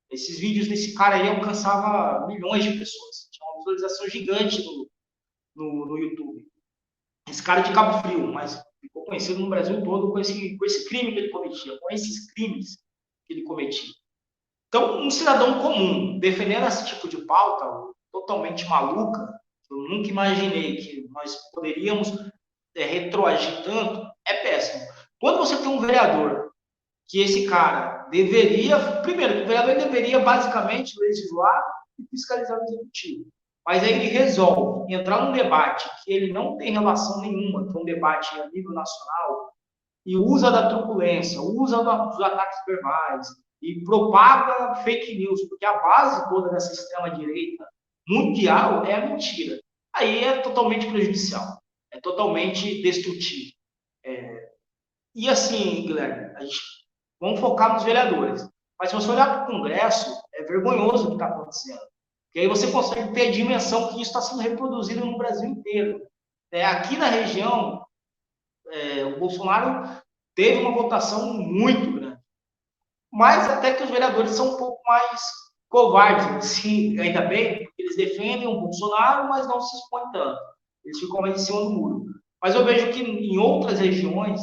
Esses vídeos desse cara aí alcançava milhões de pessoas. Tinha uma visualização gigante no YouTube. Esse cara de Cabo Frio, mas ficou conhecido no Brasil todo com esse crime que ele cometia, com esses crimes que ele cometia. Então, um cidadão comum, defendendo esse tipo de pauta totalmente maluca, eu nunca imaginei que nós poderíamos retroagir tanto, é péssimo. Quando você tem um vereador, que esse cara deveria, primeiro, o vereador deveria basicamente legislar e fiscalizar o executivo. Mas aí ele resolve entrar num debate que ele não tem relação nenhuma com um debate a nível nacional e usa da truculência, usa dos ataques verbais e propaga fake news, porque a base toda dessa extrema-direita mundial é a mentira. Aí é totalmente prejudicial, é totalmente destrutivo. E assim, Guilherme, vamos focar nos vereadores. Mas se você olhar para o Congresso, é vergonhoso o que está acontecendo. Porque aí você consegue ter a dimensão que isso está sendo reproduzido no Brasil inteiro. Aqui na região, o Bolsonaro teve uma votação muito grande. Mas até que os vereadores são um pouco mais covardes, assim, ainda bem, porque eles defendem o Bolsonaro, mas não se expõem tanto. Eles ficam mais em cima do muro. Mas eu vejo que em outras regiões,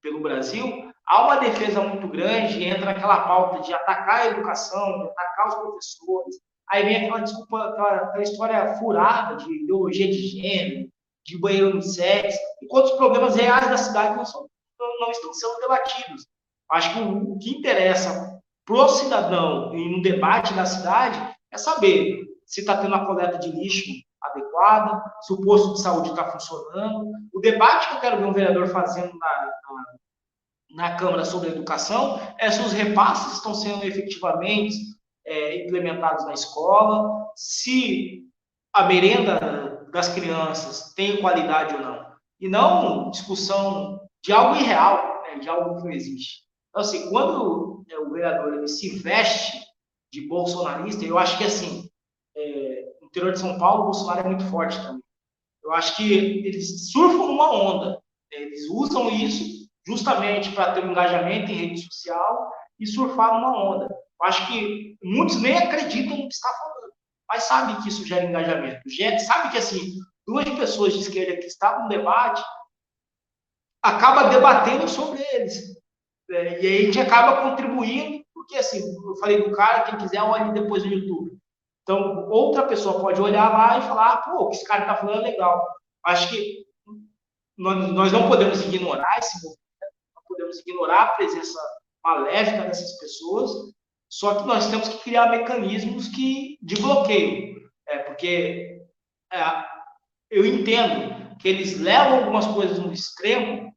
pelo Brasil, há uma defesa muito grande, entra aquela pauta de atacar a educação, de atacar os professores, aí vem aquela desculpa, aquela história furada de ideologia de gênero, de banheiro unissex, enquanto os problemas reais da cidade não estão sendo debatidos. Acho que o que interessa para o cidadão em um debate da cidade é saber se está tendo a coleta de lixo adequada, se o posto de saúde está funcionando. O debate que eu quero ver um vereador fazendo na Câmara sobre a educação é se os repasses estão sendo efetivamente implementados na escola, se a merenda das crianças tem qualidade ou não. E não discussão de algo irreal, de algo que não existe. Então, assim, quando o vereador ele se veste de bolsonarista, eu acho que, assim, no interior de São Paulo, o Bolsonaro é muito forte também. Eu acho que eles surfam numa onda. Eles usam isso justamente para ter um engajamento em rede social e surfar numa onda. Eu acho que muitos nem acreditam no que está falando, mas sabem que isso gera engajamento. Sabe que, assim, duas pessoas de esquerda que estavam no debate acaba debatendo sobre eles. E aí a gente acaba contribuindo, porque, assim, eu falei do cara, quem quiser olhe depois no YouTube. Então, outra pessoa pode olhar lá e falar, pô, o que esse cara está falando é legal. Acho que nós não podemos ignorar esse movimento, não podemos ignorar a presença maléfica dessas pessoas, só que nós temos que criar mecanismos de bloqueio, porque eu entendo que eles levam algumas coisas no extremo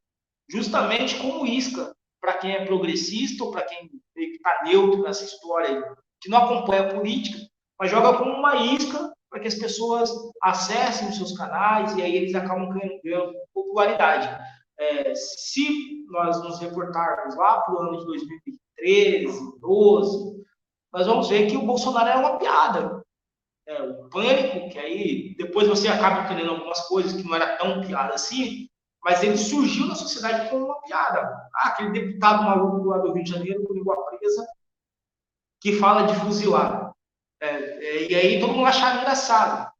justamente como isca para quem é progressista ou para quem está neutro nessa história, que não acompanha a política, mas joga como uma isca para que as pessoas acessem os seus canais e aí eles acabam ganhando popularidade. Se nós nos reportarmos lá para o ano de 2013, 12, nós vamos ver que o Bolsonaro era uma piada. O pânico, que aí depois você acaba entendendo algumas coisas que não era tão piada assim, mas ele surgiu na sociedade como uma piada. Aquele deputado maluco lá do Rio de Janeiro, com língua presa, que fala de fuzilar. E aí todo mundo achava engraçado.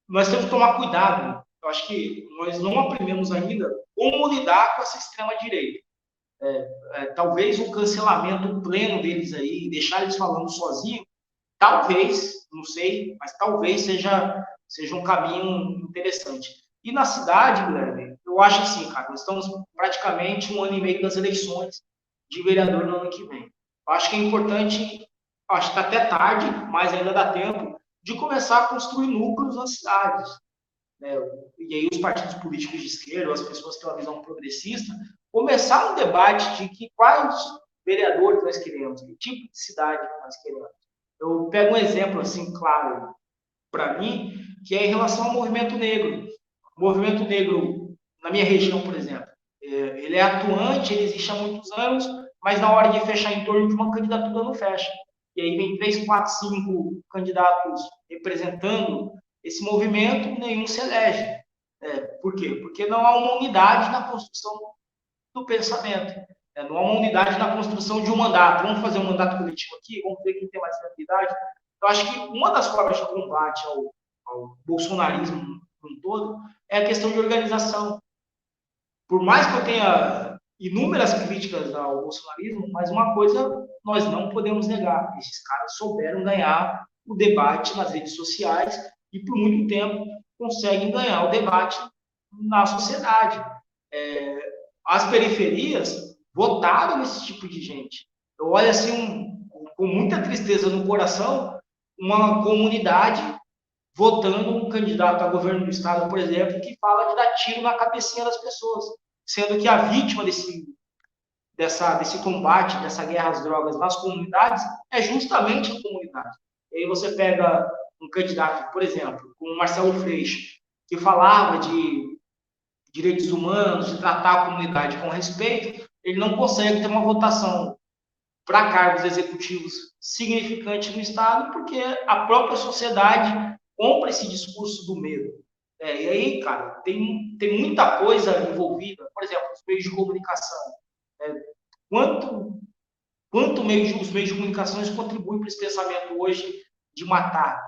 Nós temos que tomar cuidado. Eu acho que nós não aprendemos ainda como lidar com essa extrema-direita. Talvez o cancelamento pleno deles aí, deixar eles falando sozinhos, talvez, não sei, mas talvez seja um caminho interessante. E na cidade, Guilherme, eu acho assim, cara, nós estamos praticamente 1 ano e meio das eleições de vereador no ano que vem. Eu acho que é importante, acho que está até tarde, mas ainda dá tempo, de começar a construir núcleos nas cidades. E aí os partidos políticos de esquerda, as pessoas que têm uma visão progressista, começar um debate de quais vereadores nós queremos, que tipo de cidade nós queremos. Eu pego um exemplo assim, claro. para mim, que é em relação ao movimento negro. O movimento negro, na minha região, por exemplo, ele é atuante, ele existe há muitos anos, mas na hora de fechar em torno de uma candidatura não fecha. E aí vem 3, 4, 5 candidatos representando esse movimento, nenhum se elege. Por quê? Porque não há uma unidade na construção do pensamento. Não há uma unidade na construção de um mandato. Vamos fazer um mandato coletivo aqui, vamos ver quem tem mais habilidade. Eu acho que uma das formas de combate ao bolsonarismo como um todo é a questão de organização. Por mais que eu tenha inúmeras críticas ao bolsonarismo, mas uma coisa nós não podemos negar: esses caras souberam ganhar o debate nas redes sociais e por muito tempo conseguem ganhar o debate na sociedade. As periferias votaram nesse tipo de gente. Eu olho assim com muita tristeza no coração uma comunidade votando um candidato a governo do estado, por exemplo, que fala de dar tiro na cabecinha das pessoas, sendo que a vítima desse combate, dessa guerra às drogas nas comunidades é justamente a comunidade. E aí você pega um candidato, por exemplo, como Marcelo Freixo, que falava de direitos humanos, de tratar a comunidade com respeito, ele não consegue ter uma votação para cargos executivos significante no Estado, porque a própria sociedade compra esse discurso do medo. E aí, cara, tem muita coisa envolvida, por exemplo, os meios de comunicação. Quanto os meios de comunicação contribuem para esse pensamento hoje de matar?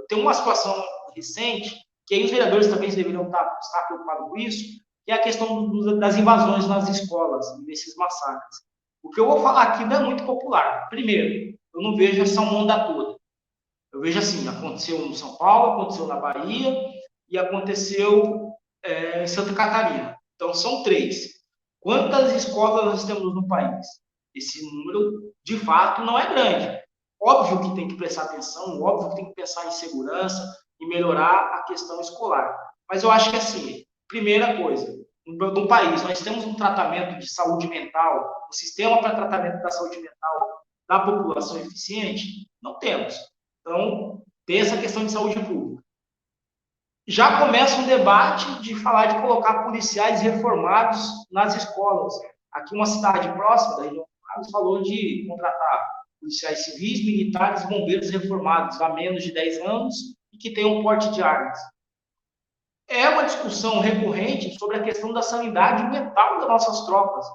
Tem uma situação recente, que aí os vereadores também deveriam estar preocupados com isso, que é a questão das invasões nas escolas, desses massacres. O que eu vou falar aqui não é muito popular. Primeiro, eu não vejo essa onda toda. Eu vejo assim, aconteceu no São Paulo, aconteceu na Bahia e aconteceu em Santa Catarina. Então, são 3. Quantas escolas nós temos no país? Esse número, de fato, não é grande. Óbvio que tem que prestar atenção, óbvio que tem que pensar em segurança e melhorar a questão escolar. Mas eu acho que, assim, primeira coisa, no país, nós temos um tratamento de saúde mental, um sistema para tratamento da saúde mental da população eficiente? Não temos. Então, tem essa questão de saúde pública. Já começa um debate de falar de colocar policiais reformados nas escolas. Aqui, uma cidade próxima da região falou de contratar policiais civis, militares, bombeiros reformados há menos de 10 anos e que tenham porte de armas. É uma discussão recorrente sobre a questão da sanidade mental das nossas tropas,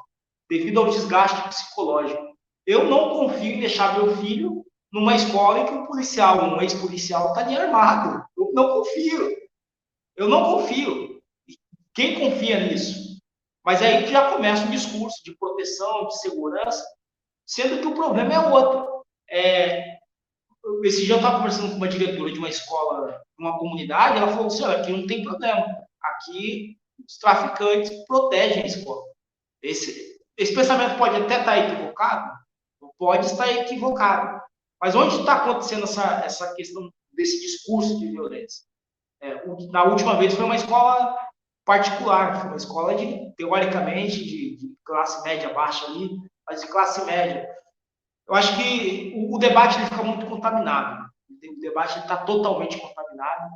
devido ao desgaste psicológico. Eu não confio em deixar meu filho numa escola em que um policial, um ex-policial, está ali armado. Eu não confio. Eu não confio. Quem confia nisso? Mas é aí que já começa um discurso de proteção, de segurança, sendo que o problema é outro. Esse dia eu estava conversando com uma diretora de uma escola, uma comunidade, ela falou assim: olha, aqui não tem problema. Aqui os traficantes protegem a escola. Esse pensamento pode até estar equivocado, pode estar equivocado. Mas onde está acontecendo essa questão desse discurso de violência? Na última vez foi uma escola particular, foi uma escola teoricamente de classe média baixa ali, mas de classe média. Eu acho que o debate ele fica muito contaminado. O debate está totalmente contaminado.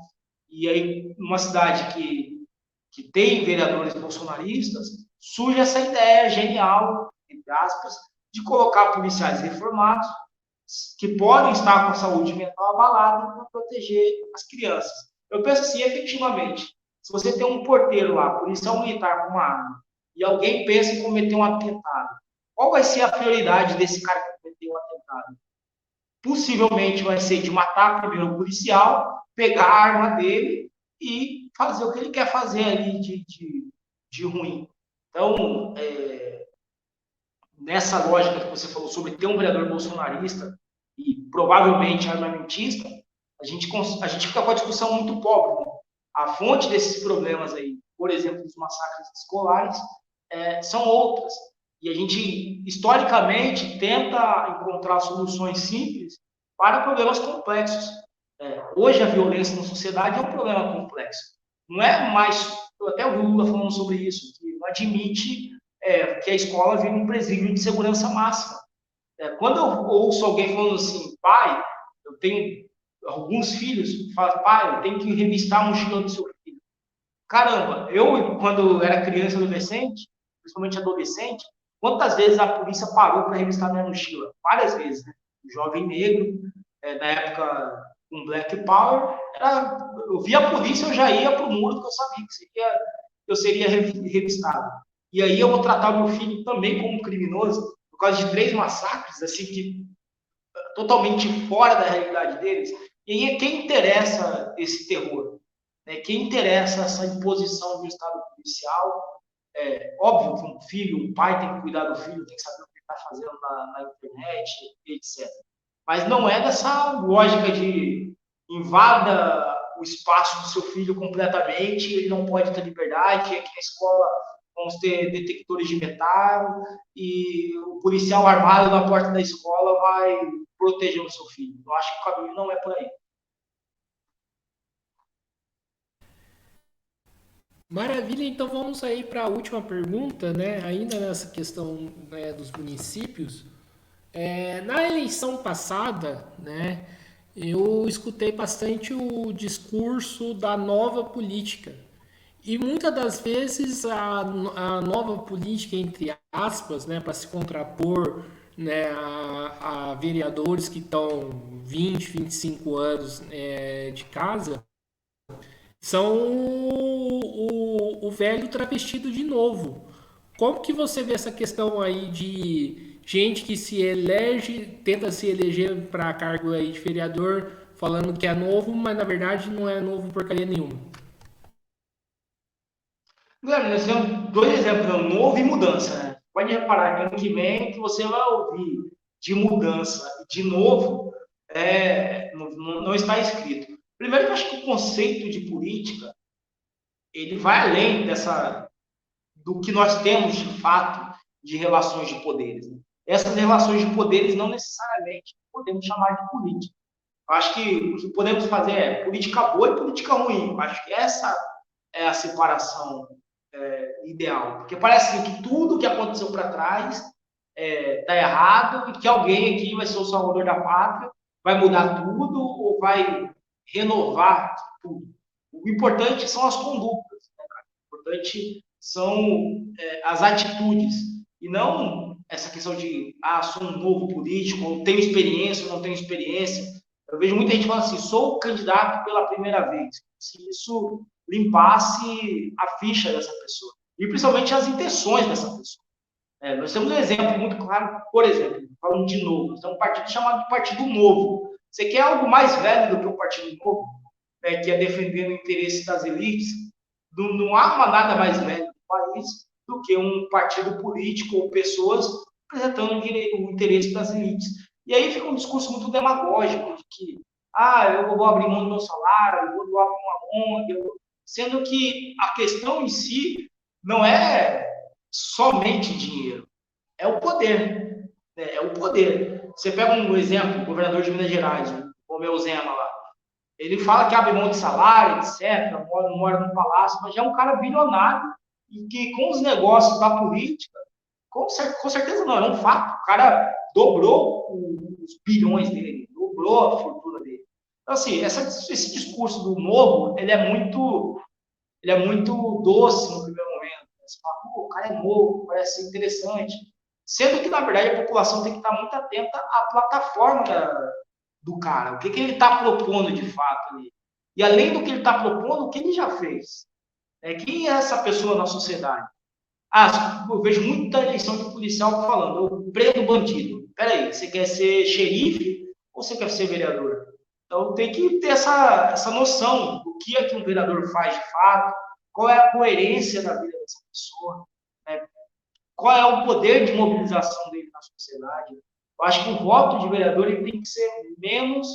E aí, numa cidade que tem vereadores bolsonaristas, surge essa ideia genial, entre aspas, de colocar policiais reformados que podem estar com a saúde mental abalada para proteger as crianças. Eu penso assim, efetivamente, se você tem um porteiro lá, policial militar com uma arma, e alguém pensa em cometer um atentado, qual vai ser a prioridade desse cara que cometeu um atentado? Possivelmente vai ser de matar primeiro o policial, pegar a arma dele e fazer o que ele quer fazer ali de ruim. Então, nessa lógica que você falou sobre ter um vereador bolsonarista e provavelmente armamentista, a gente fica com a discussão muito pobre. Né? A fonte desses problemas aí, por exemplo, dos massacres escolares, são outras. E a gente, historicamente, tenta encontrar soluções simples para problemas complexos. Hoje, a violência na sociedade é um problema complexo. Não é mais... Eu até ouvi o Lula falando sobre isso, que não admite que a escola vire um presídio de segurança máxima. Quando eu ouço alguém falando assim, pai, eu tenho alguns filhos falam, pai, tem que revistar a mochila do seu filho. Caramba, eu, quando era criança e adolescente, principalmente adolescente, quantas vezes a polícia parou para revistar minha mochila? Várias vezes, né? Jovem negro, na época com Black Power, eu via a polícia, eu já ia para o muro, porque eu sabia que eu seria revistado. E aí eu vou tratar o meu filho também como criminoso, por causa de 3 massacres, assim, que totalmente fora da realidade deles. E aí é quem interessa esse terror? Né? Quem interessa essa imposição do Estado policial? Óbvio que um filho, um pai tem que cuidar do filho, tem que saber o que ele está fazendo na internet, etc. Mas não é dessa lógica de invada o espaço do seu filho completamente, ele não pode ter liberdade, aqui na escola vamos ter detectores de metal e o policial armado na porta da escola vai proteger o seu filho. Eu acho que o caminho não é por aí. Maravilha, então vamos aí para a última pergunta, né? Ainda nessa questão, né, dos municípios. Na eleição passada, né, eu escutei bastante o discurso da nova política. E muitas das vezes a nova política, entre aspas, né, para se contrapor, né, a vereadores que estão 20, 25 anos de casa, são o velho travestido de novo. Como que você vê essa questão aí de gente que se elege, tenta se eleger para cargo aí de vereador, falando que é novo, mas na verdade não é novo porcaria nenhuma? Guilherme, nós temos 2 exemplos, né? Novo e mudança. Né? Pode reparar que ano que vem que você vai ouvir de mudança e de novo não está escrito. Primeiro, eu acho que o conceito de política ele vai além do que nós temos de fato de relações de poderes. Né? Essas relações de poderes não necessariamente podemos chamar de política. Eu acho que o que podemos fazer é política boa e política ruim. Eu acho que essa é a separação ideal. Porque parece que tudo que aconteceu para trás está errado e que alguém aqui vai ser o salvador da pátria, vai mudar tudo ou vai renovar tudo. O importante são as condutas, né, cara? O importante são as atitudes e não essa questão de sou um novo político, ou tenho experiência ou não tenho experiência. Eu vejo muita gente falando assim, sou candidato pela primeira vez. Se isso limpasse a ficha dessa pessoa e principalmente as intenções dessa pessoa. Nós temos um exemplo muito claro, por exemplo, falando de novo, nós temos um partido chamado de Partido Novo. Você quer algo mais velho do que o Partido Novo, que é defender o interesse das elites? Não há uma nada mais velho do país do que um partido político ou pessoas representando o interesse das elites. E aí fica um discurso muito demagógico de que eu vou abrir mão do meu salário, eu vou doar para uma ONG, sendo que a questão em si não é somente dinheiro, é o poder. Né? É o poder. Você pega um exemplo, o governador de Minas Gerais, o meu Zema lá. Ele fala que abre mão de salário, etc., mora num palácio, mas já é um cara bilionário e que com os negócios da política, com certeza não, é um fato. O cara dobrou os bilhões dele, dobrou a fortuna dele. Então, assim, esse discurso do novo, ele é muito doce no primeiro momento. Você fala, o cara é novo, parece ser interessante. Sendo que, na verdade, a população tem que estar muito atenta à plataforma do cara. O que ele está propondo de fato ali. E além do que ele está propondo, o que ele já fez. Quem é essa pessoa na sociedade? Eu vejo muita eleição de policial falando, eu prendo bandido. Peraí, você quer ser xerife ou você quer ser vereador? Então tem que ter essa noção do que é que um vereador faz de fato, qual é a coerência da vida dessa pessoa, né? Qual é o poder de mobilização dele na sociedade. Eu acho que o voto de vereador ele tem que ser menos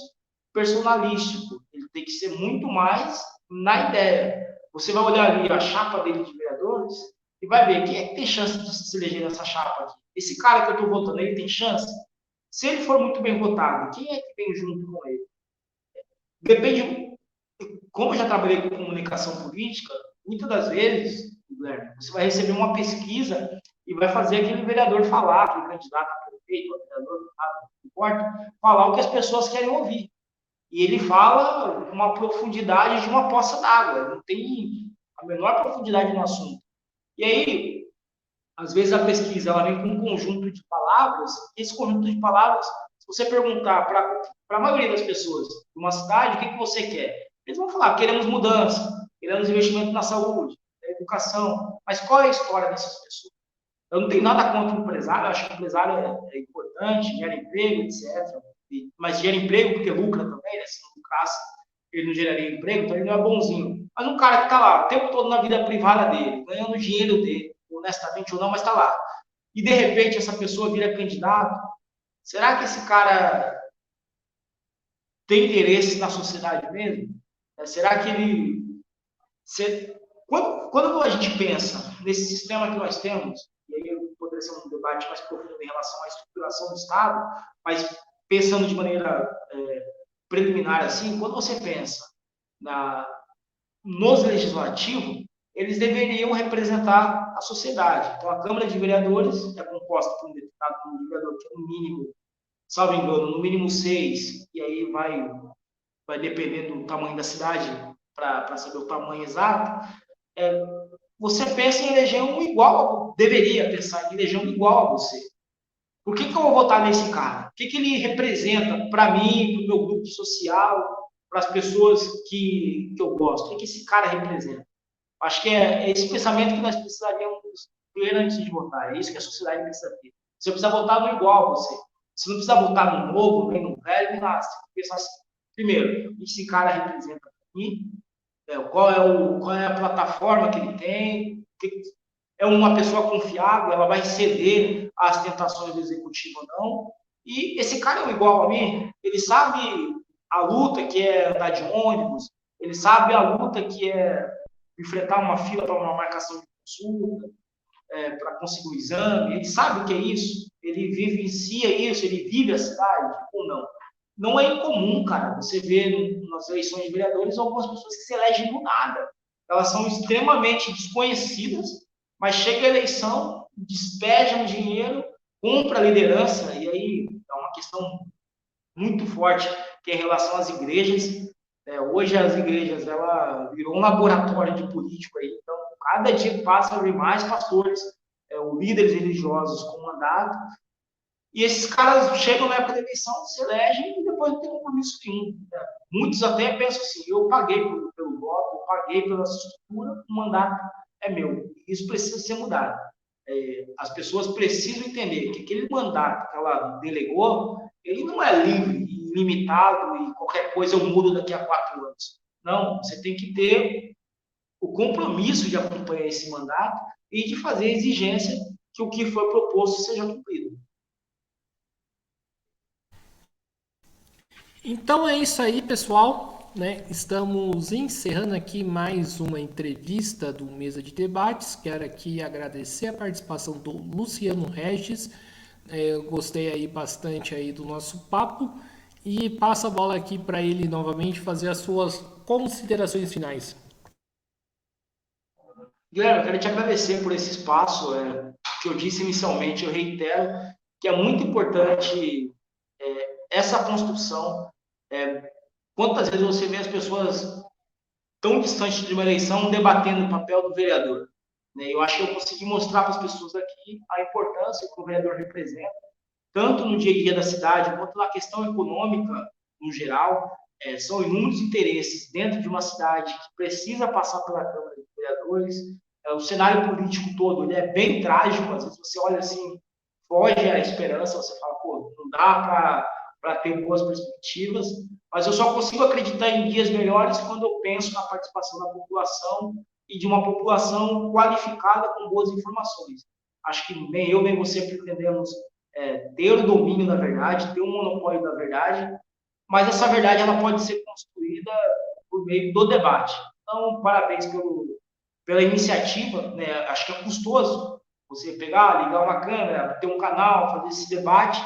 personalístico, ele tem que ser muito mais na ideia. Você vai olhar ali a chapa dele de vereadores e vai ver quem é que tem chance de se eleger nessa chapa aqui. Esse cara que eu estou votando, ele tem chance? Se ele for muito bem votado, quem é que vem junto com ele? Depende. Como eu já trabalhei com comunicação política, muitas das vezes, Guilherme, você vai receber uma pesquisa e vai fazer aquele vereador falar, aquele candidato a prefeito, a vereador, não importa, falar o que as pessoas querem ouvir. E ele fala uma profundidade de uma poça d'água, não tem a menor profundidade no assunto. E aí, às vezes a pesquisa ela vem com um conjunto de palavras, e esse conjunto de palavras, se você perguntar para a maioria das pessoas de uma cidade, o que você quer? Eles vão falar, queremos mudança, queremos investimento na saúde, na educação, mas qual é a história dessas pessoas? Eu não tenho nada contra o empresário, eu acho que o empresário é importante, gera emprego, etc. Mas gera emprego porque lucra também, né? Se não lucrasse, ele não geraria emprego, então ele não é bonzinho. Mas um cara que está lá o tempo todo na vida privada dele, ganhando o dinheiro dele, honestamente ou não, mas está lá. E de repente essa pessoa vira candidato, será que esse cara tem interesse na sociedade mesmo? Será que ele. Quando a gente pensa nesse sistema que nós temos, e aí poderia ser um debate mais profundo em relação à estruturação do Estado, mas pensando de maneira preliminar assim, quando você pensa nos legislativos, eles deveriam representar a sociedade. Então, a Câmara de Vereadores é composta por um deputado, um vereador que é no mínimo, salvo engano, no mínimo 6, e aí vai depender do tamanho da cidade para saber o tamanho exato. Você pensa em eleger um igual, deveria pensar em eleger um igual a você. Por que eu vou votar nesse cara? O que ele representa para mim, para o meu grupo social, para as pessoas que eu gosto? O que esse cara representa? Acho que é esse pensamento que nós precisaríamos ter antes de votar. É isso que a sociedade precisa ter. Você precisa votar no igual a você. Você não precisa votar no novo, nem no velho, nem nada. Você tem que pensar assim, primeiro, o que esse cara representa para mim? Qual é a plataforma que ele tem? É uma pessoa confiável? Ela vai ceder às tentações do executivo ou não? E esse cara é igual a mim? Ele sabe a luta que é andar de ônibus? Ele sabe a luta que é enfrentar uma fila para uma marcação de consulta, para conseguir um exame? Ele sabe o que é isso? Ele vivencia isso? Ele vive a cidade ou não? Não é incomum, cara, você vê nas eleições de vereadores algumas pessoas que se elegem do nada. Elas são extremamente desconhecidas, mas chega a eleição, despejam dinheiro, compra a liderança, e aí é uma questão muito forte que é em relação às igrejas. Hoje as igrejas, ela virou um laboratório de político aí, então cada dia que passa, vem mais pastores, ou líderes religiosos com mandato, e esses caras chegam na época da eleição, se elegem e depois não tem compromisso nenhum. Né? Muitos até pensam assim, eu paguei pelo voto, eu paguei pela estrutura, o mandato é meu. Isso precisa ser mudado. As pessoas precisam entender que aquele mandato que ela delegou, ele não é livre, ilimitado e qualquer coisa eu mudo daqui a 4 anos. Não, você tem que ter o compromisso de acompanhar esse mandato e de fazer a exigência que o que foi proposto seja cumprido. Então é isso aí, pessoal. Né? Estamos encerrando aqui mais uma entrevista do Mesa de Debates. Quero aqui agradecer a participação do Luciano Regis. Eu gostei aí bastante aí do nosso papo e passo a bola aqui para ele novamente fazer as suas considerações finais. Guilherme, eu quero te agradecer por esse espaço. Que eu disse inicialmente, eu reitero que é muito importante essa construção. Quantas vezes você vê as pessoas tão distantes de uma eleição debatendo o papel do vereador? Né? Eu acho que eu consegui mostrar para as pessoas aqui a importância que o vereador representa, tanto no dia a dia da cidade, quanto na questão econômica no geral. São inúmeros interesses dentro de uma cidade que precisa passar pela Câmara de Vereadores. O cenário político todo ele é bem trágico, às vezes você olha assim, foge à esperança, você fala, pô, não dá para ter boas perspectivas, mas eu só consigo acreditar em dias melhores quando eu penso na participação da população e de uma população qualificada com boas informações. Acho que nem eu nem você pretendemos ter o domínio da verdade, ter o monopólio da verdade, mas essa verdade ela pode ser construída por meio do debate. Então, parabéns pela iniciativa, né? Acho que é custoso você pegar, ligar uma câmera, ter um canal, fazer esse debate,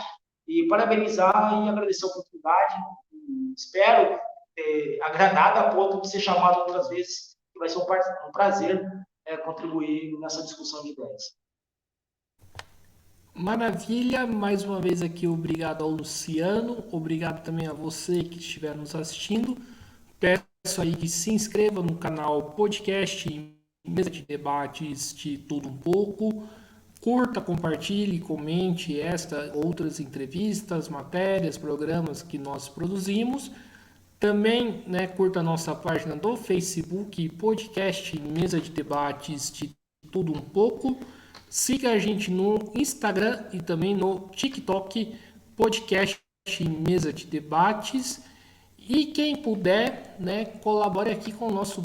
e parabenizar e agradecer a oportunidade. Espero ter agradado a ponto de ser chamado outras vezes, que vai ser um prazer contribuir nessa discussão de ideias. Maravilha, mais uma vez aqui obrigado ao Luciano, obrigado também a você que estiver nos assistindo. Peço aí que se inscreva no canal podcast Mesa de Debates de Tudo Um Pouco. Curta, compartilhe, comente outras entrevistas, matérias, programas que nós produzimos. Também, né, curta a nossa página do Facebook, podcast Mesa de Debates de Tudo Um Pouco. Siga a gente no Instagram e também no TikTok, podcast Mesa de Debates. E quem puder, né, colabore aqui com o nosso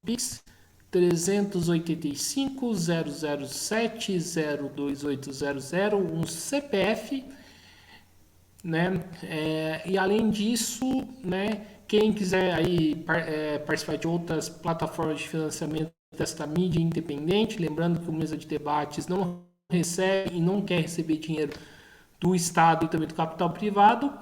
Pix 385-007-02800, um CPF, né? E além disso, né, quem quiser aí participar de outras plataformas de financiamento desta mídia independente, lembrando que o Mesa de Debates não recebe e não quer receber dinheiro do Estado e também do capital privado,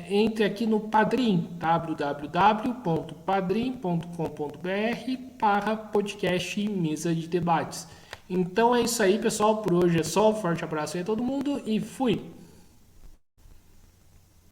entre aqui no Padrim, www.padrim.com.br/podcast Mesa de Debates. Então é isso aí, pessoal. Por hoje é só. Um forte abraço aí a todo mundo e fui!